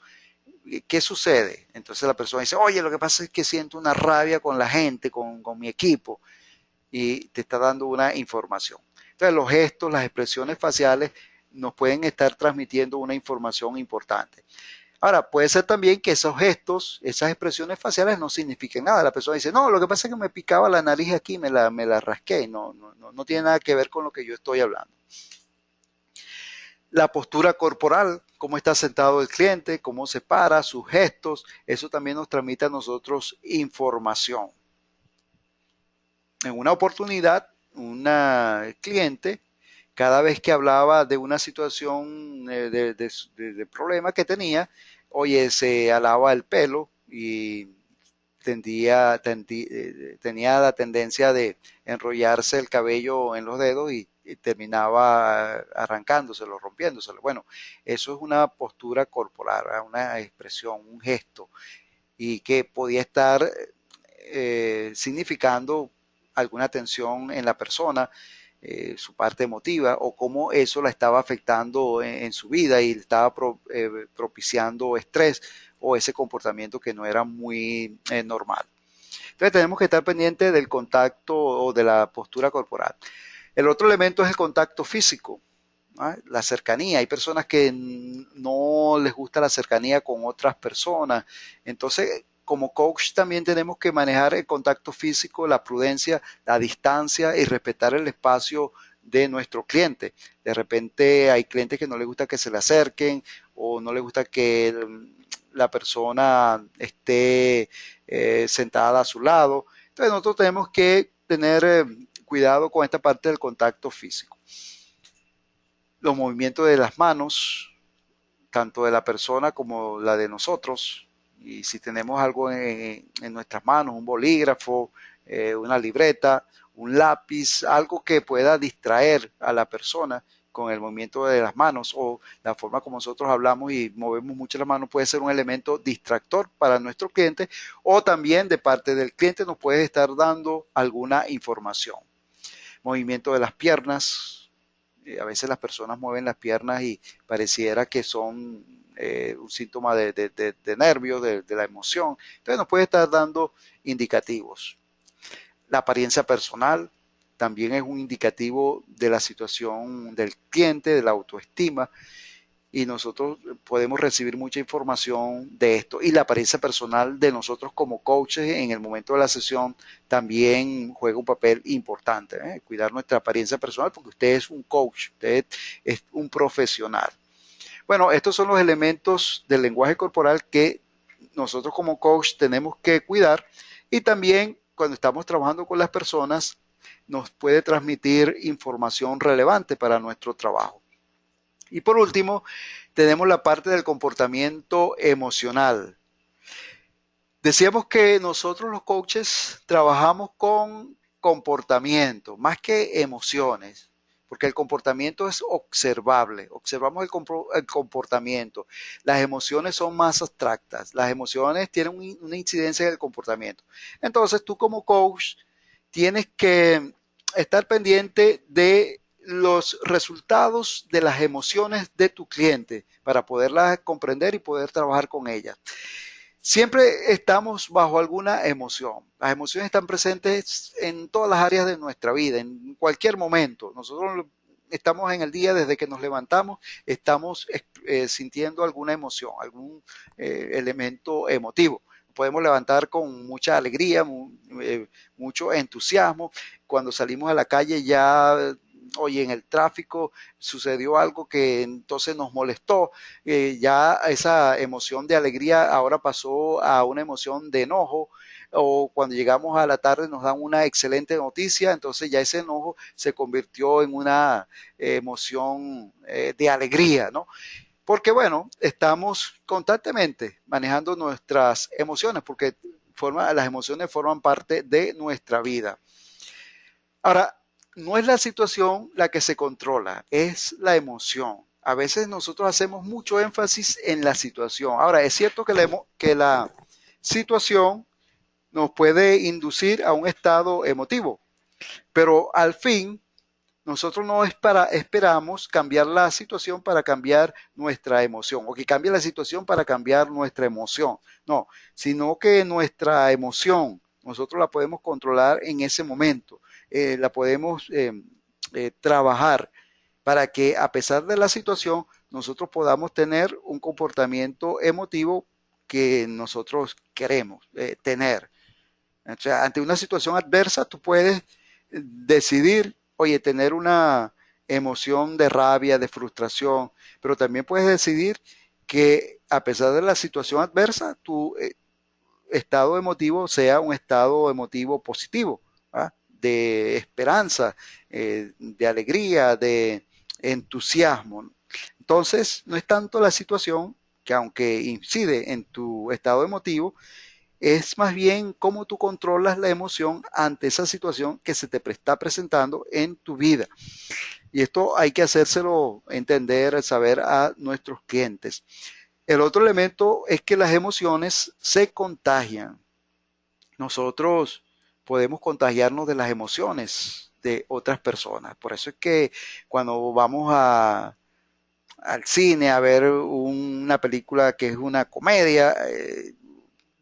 ¿Qué sucede? Entonces la persona dice, oye, lo que pasa es que siento una rabia con la gente, con mi equipo, y te está dando una información. Entonces los gestos, las expresiones faciales nos pueden estar transmitiendo una información importante. Ahora, puede ser también que esos gestos, esas expresiones faciales no signifiquen nada. La persona dice, no, lo que pasa es que me picaba la nariz aquí, me la rasqué, no tiene nada que ver con lo que yo estoy hablando. La postura corporal, cómo está sentado el cliente, cómo se para, sus gestos, eso también nos transmite a nosotros información. En una oportunidad, una cliente, cada vez que hablaba de una situación de problema que tenía, oye, se alaba el pelo y tenía la tendencia de enrollarse el cabello en los dedos y terminaba arrancándoselo, rompiéndoselo. Bueno, eso es una postura corporal, una expresión, un gesto, y que podía estar significando alguna tensión en la persona, su parte emotiva, o cómo eso la estaba afectando en su vida y le estaba propiciando estrés o ese comportamiento que no era muy normal. Entonces tenemos que estar pendientes del contacto o de la postura corporal. El otro elemento es el contacto físico, ¿no? La cercanía. Hay personas que no les gusta la cercanía con otras personas. Entonces, como coach también tenemos que manejar el contacto físico, la prudencia, la distancia y respetar el espacio de nuestro cliente. De repente hay clientes que no les gusta que se le acerquen o no les gusta que la persona esté sentada a su lado. Entonces nosotros tenemos que tener cuidado con esta parte del contacto físico. Los movimientos de las manos, tanto de la persona como la de nosotros, y si tenemos algo en nuestras manos, un bolígrafo, una libreta, un lápiz, algo que pueda distraer a la persona con el movimiento de las manos o la forma como nosotros hablamos y movemos mucho las manos puede ser un elemento distractor para nuestro cliente o también de parte del cliente nos puede estar dando alguna información. Movimiento de las piernas, a veces las personas mueven las piernas y pareciera que son un síntoma de nervios, de la emoción. Entonces nos puede estar dando indicativos. La apariencia personal también es un indicativo de la situación del cliente, de la autoestima, y nosotros podemos recibir mucha información de esto. Y la apariencia personal de nosotros como coaches en el momento de la sesión también juega un papel importante, ¿eh? Cuidar nuestra apariencia personal porque usted es un coach, usted es un profesional. Bueno, estos son los elementos del lenguaje corporal que nosotros como coach tenemos que cuidar, y también cuando estamos trabajando con las personas nos puede transmitir información relevante para nuestro trabajo. Y por último, tenemos la parte del comportamiento emocional. Decíamos que nosotros los coaches trabajamos con comportamiento, más que emociones, porque el comportamiento es observable, observamos el comportamiento. Las emociones son más abstractas, las emociones tienen una incidencia en el comportamiento. Entonces tú como coach tienes que estar pendiente de los resultados de las emociones de tu cliente para poderlas comprender y poder trabajar con ellas. Siempre estamos bajo alguna emoción. Las emociones están presentes en todas las áreas de nuestra vida, en cualquier momento. Nosotros estamos en el día, desde que nos levantamos, estamos sintiendo alguna emoción, algún elemento emotivo. Podemos levantar con mucha alegría, mucho entusiasmo. Cuando salimos a la calle ya, oye, en el tráfico sucedió algo que entonces nos molestó, ya esa emoción de alegría ahora pasó a una emoción de enojo, o cuando llegamos a la tarde nos dan una excelente noticia, entonces ya ese enojo se convirtió en una emoción de alegría, ¿no? Porque bueno, estamos constantemente manejando nuestras emociones, porque las emociones forman parte de nuestra vida. Ahora, no es la situación la que se controla, es la emoción. A veces nosotros hacemos mucho énfasis en la situación. Ahora, es cierto que la situación nos puede inducir a un estado emotivo, pero al fin nosotros no esperamos cambiar la situación para cambiar nuestra emoción, o que cambie la situación para cambiar nuestra emoción. No, sino que nuestra emoción nosotros la podemos controlar en ese momento, la podemos trabajar para que a pesar de la situación nosotros podamos tener un comportamiento emotivo que nosotros queremos tener. O sea, ante una situación adversa, tú puedes decidir, oye, tener una emoción de rabia, de frustración, pero también puedes decidir que a pesar de la situación adversa, tu estado emotivo sea un estado emotivo positivo, ¿ah? De esperanza, de alegría, de entusiasmo. Entonces, no es tanto la situación que aunque incide en tu estado emotivo, es más bien cómo tú controlas la emoción ante esa situación que se te está presentando en tu vida. Y esto hay que hacérselo entender, saber a nuestros clientes. El otro elemento es que las emociones se contagian. Nosotros podemos contagiarnos de las emociones de otras personas. Por eso es que cuando vamos al cine a ver una película que es una comedia,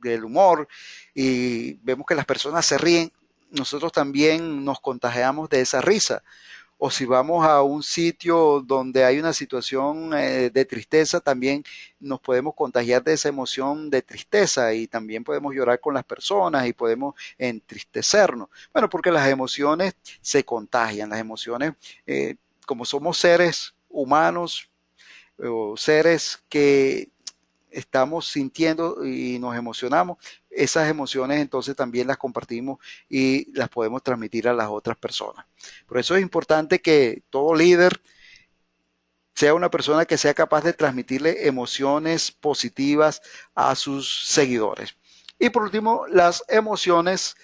del humor, y vemos que las personas se ríen, nosotros también nos contagiamos de esa risa. O si vamos a un sitio donde hay una situación de tristeza, también nos podemos contagiar de esa emoción de tristeza, y también podemos llorar con las personas y podemos entristecernos. Bueno, porque las emociones se contagian, las emociones, como somos seres humanos o seres que estamos sintiendo y nos emocionamos, esas emociones entonces también las compartimos y las podemos transmitir a las otras personas. Por eso es importante que todo líder sea una persona que sea capaz de transmitirle emociones positivas a sus seguidores. Y por último, las emociones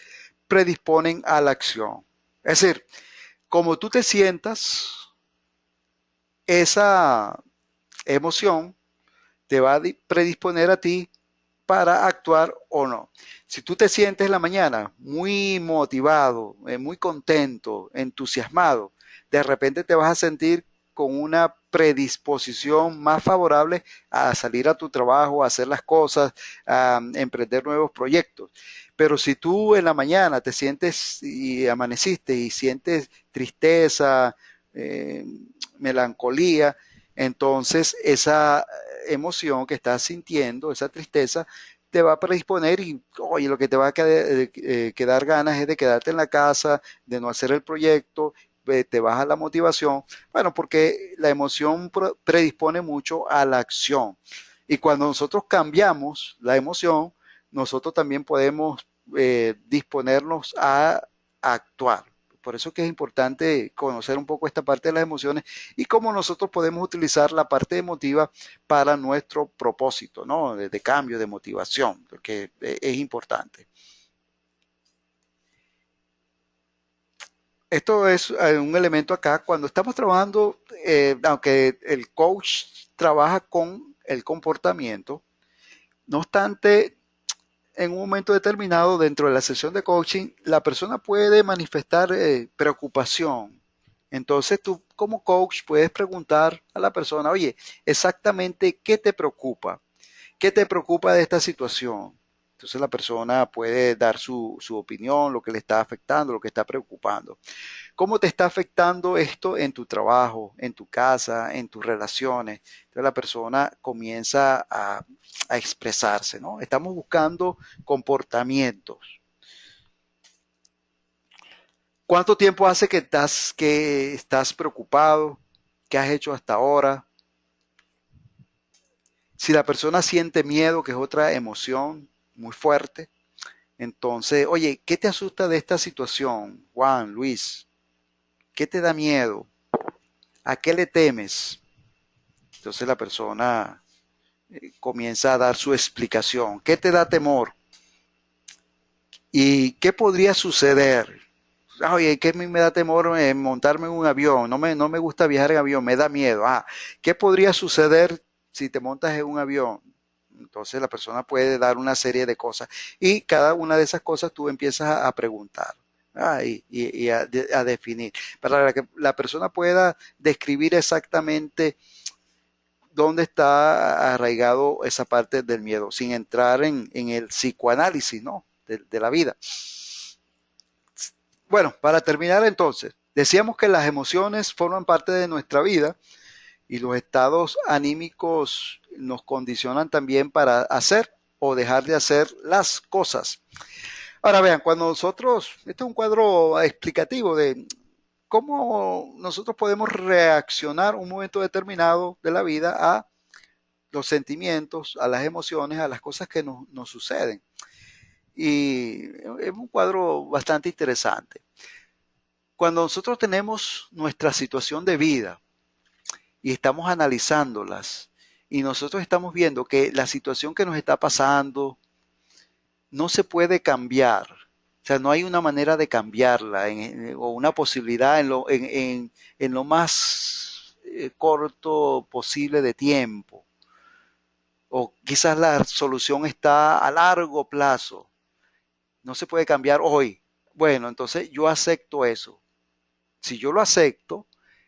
predisponen a la acción. Es decir, como tú te sientas, esa emoción te va a predisponer a ti para actuar o no. Si tú te sientes en la mañana muy motivado, muy contento, entusiasmado, de repente te vas a sentir con una predisposición más favorable a salir a tu trabajo, a hacer las cosas, a emprender nuevos proyectos. Pero si tú en la mañana te sientes y amaneciste y sientes tristeza, eh, melancolía, entonces esa emoción que estás sintiendo, esa tristeza, te va a predisponer y, oye, lo que te va a quedar ganas es de quedarte en la casa, de no hacer el proyecto, te baja la motivación. Bueno, porque la emoción predispone mucho a la acción. Y cuando nosotros cambiamos la emoción, nosotros también podemos disponernos a actuar. Por eso que es importante conocer un poco esta parte de las emociones y cómo nosotros podemos utilizar la parte emotiva para nuestro propósito, ¿no? De cambio, de motivación, porque es importante. Esto es un elemento acá. Cuando estamos trabajando, aunque el coach trabaja con el comportamiento, no obstante, en un momento determinado dentro de la sesión de coaching, la persona puede manifestar preocupación. Entonces tú como coach puedes preguntar a la persona, oye, exactamente qué te preocupa, qué te preocupa de esta situación. Entonces la persona puede dar su opinión, lo que le está afectando, lo que está preocupando. ¿Cómo te está afectando esto en tu trabajo, en tu casa, en tus relaciones? Entonces la persona comienza a expresarse, ¿no? Estamos buscando comportamientos. ¿Cuánto tiempo hace que estás preocupado? ¿Qué has hecho hasta ahora? Si la persona siente miedo, que es otra emoción muy fuerte, entonces, oye, ¿qué te asusta de esta situación, Juan, Luis? ¿Qué te da miedo? ¿A qué le temes? Entonces la persona comienza a dar su explicación. ¿Qué te da temor? ¿Y qué podría suceder? Oye, ¿qué me da temor montarme en un avión? No me gusta viajar en avión, me da miedo. ¿Qué podría suceder si te montas en un avión? Entonces la persona puede dar una serie de cosas y cada una de esas cosas tú empiezas a preguntar. Y a definir, para que la persona pueda describir exactamente dónde está arraigado esa parte del miedo, sin entrar en el psicoanálisis, ¿no? De la vida. Bueno, para terminar entonces, decíamos que las emociones forman parte de nuestra vida y los estados anímicos nos condicionan también para hacer o dejar de hacer las cosas. Ahora vean, cuando nosotros, este es un cuadro explicativo de cómo nosotros podemos reaccionar un momento determinado de la vida a los sentimientos, a las emociones, a las cosas que nos suceden. Y es un cuadro bastante interesante. Cuando nosotros tenemos nuestra situación de vida y estamos analizándolas y nosotros estamos viendo que la situación que nos está pasando no se puede cambiar, o sea, no hay una manera de cambiarla o una posibilidad en lo más corto posible de tiempo. O quizás la solución está a largo plazo, no se puede cambiar hoy. Bueno, entonces yo acepto eso. Si yo lo acepto,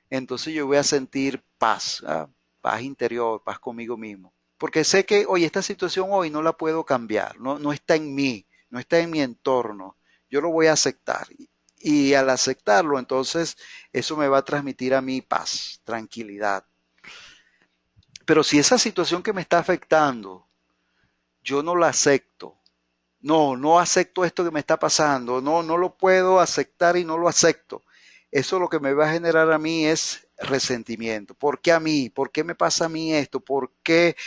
entonces yo voy a sentir paz, paz interior, paz conmigo mismo. Porque sé que, oye, esta situación hoy no la puedo cambiar, no está en mí, no está en mi entorno. Yo lo voy a aceptar. Y al aceptarlo, entonces eso me va a transmitir a mí paz, tranquilidad. Pero si esa situación que me está afectando, yo no la acepto, no acepto esto que me está pasando, no lo puedo aceptar y no lo acepto. Eso lo que me va a generar a mí es resentimiento. ¿Por qué a mí? ¿Por qué me pasa a mí esto? ¿Por qué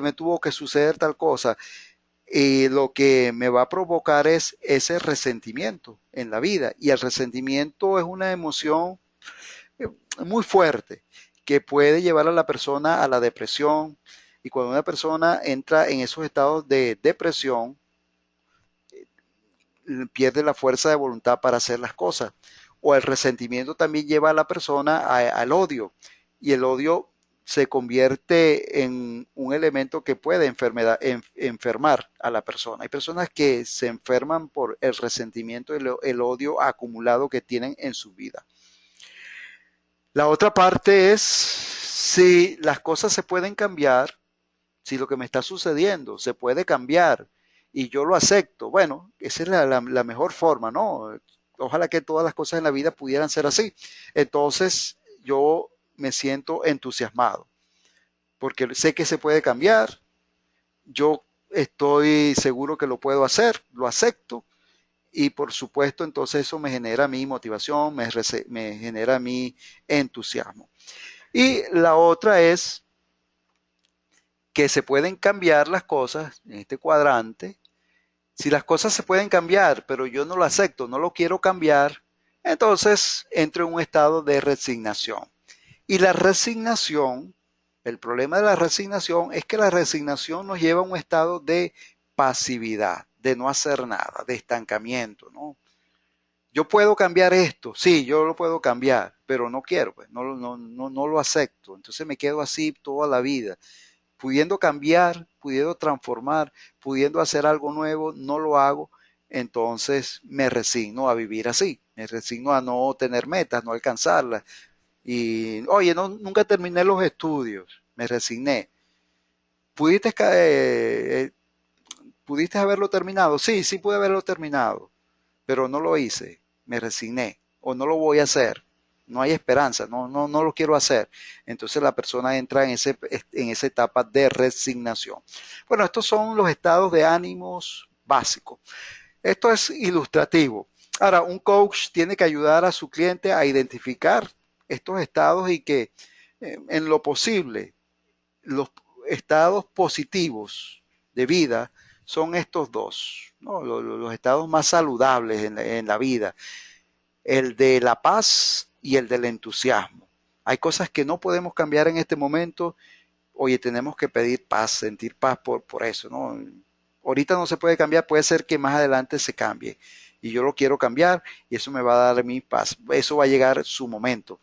me tuvo que suceder tal cosa? Y lo que me va a provocar es ese resentimiento en la vida. Y el resentimiento es una emoción eh, muy fuerte que puede llevar a la persona a la depresión. Y cuando una persona entra en esos estados de depresión, pierde la fuerza de voluntad para hacer las cosas. O el resentimiento también lleva a la persona al odio. Y el odio se convierte en un elemento que puede enfermar a la persona. Hay personas que se enferman por el resentimiento y el odio acumulado que tienen en su vida. La otra parte es si las cosas se pueden cambiar, si lo que me está sucediendo se puede cambiar y yo lo acepto. Bueno, esa es la mejor forma, ¿no? Ojalá que todas las cosas en la vida pudieran ser así. Entonces yo me siento entusiasmado porque sé que se puede cambiar, yo estoy seguro que lo puedo hacer, lo acepto y por supuesto entonces eso me genera mi motivación, me genera mi entusiasmo. Y la otra es que se pueden cambiar las cosas en este cuadrante. Si las cosas se pueden cambiar, pero yo no lo acepto, no lo quiero cambiar, entonces entro en un estado de resignación. Y la resignación, el problema de la resignación es que la resignación nos lleva a un estado de pasividad, de no hacer nada, de estancamiento, ¿no? Yo puedo cambiar esto, sí, yo lo puedo cambiar, pero no quiero, pues, no lo acepto. Entonces me quedo así toda la vida pudiendo cambiar, pudiendo transformar, pudiendo hacer algo nuevo, no lo hago, entonces me resigno a vivir así, me resigno a no tener metas, no alcanzarlas. Y, oye, no, nunca terminé los estudios, me resigné. ¿Pudiste, ¿Pudiste haberlo terminado? Sí, sí pude haberlo terminado, pero no lo hice, me resigné o no lo voy a hacer. No hay esperanza, no lo quiero hacer. Entonces la persona entra en esa etapa de resignación. Bueno, estos son los estados de ánimos básicos. Esto es ilustrativo. Ahora, un coach tiene que ayudar a su cliente a identificar estos estados y que en lo posible los estados positivos de vida son estos dos, ¿no? Los estados más saludables en la vida, el de la paz y el del entusiasmo. Hay cosas que no podemos cambiar en este momento. Oye, tenemos que pedir paz, sentir paz por eso, ¿no? Ahorita no se puede cambiar, puede ser que más adelante se cambie. Y yo lo quiero cambiar y eso me va a dar mi paz. Eso va a llegar su momento.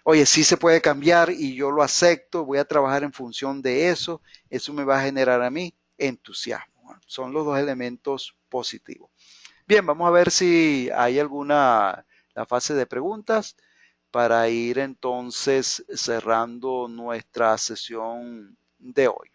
Oye, sí se puede cambiar y yo lo acepto, voy a trabajar en función de eso me va a generar a mí entusiasmo. ¿No? Son los dos elementos positivos. Bien, vamos a ver si hay alguna, la fase de preguntas para ir entonces cerrando nuestra sesión de hoy.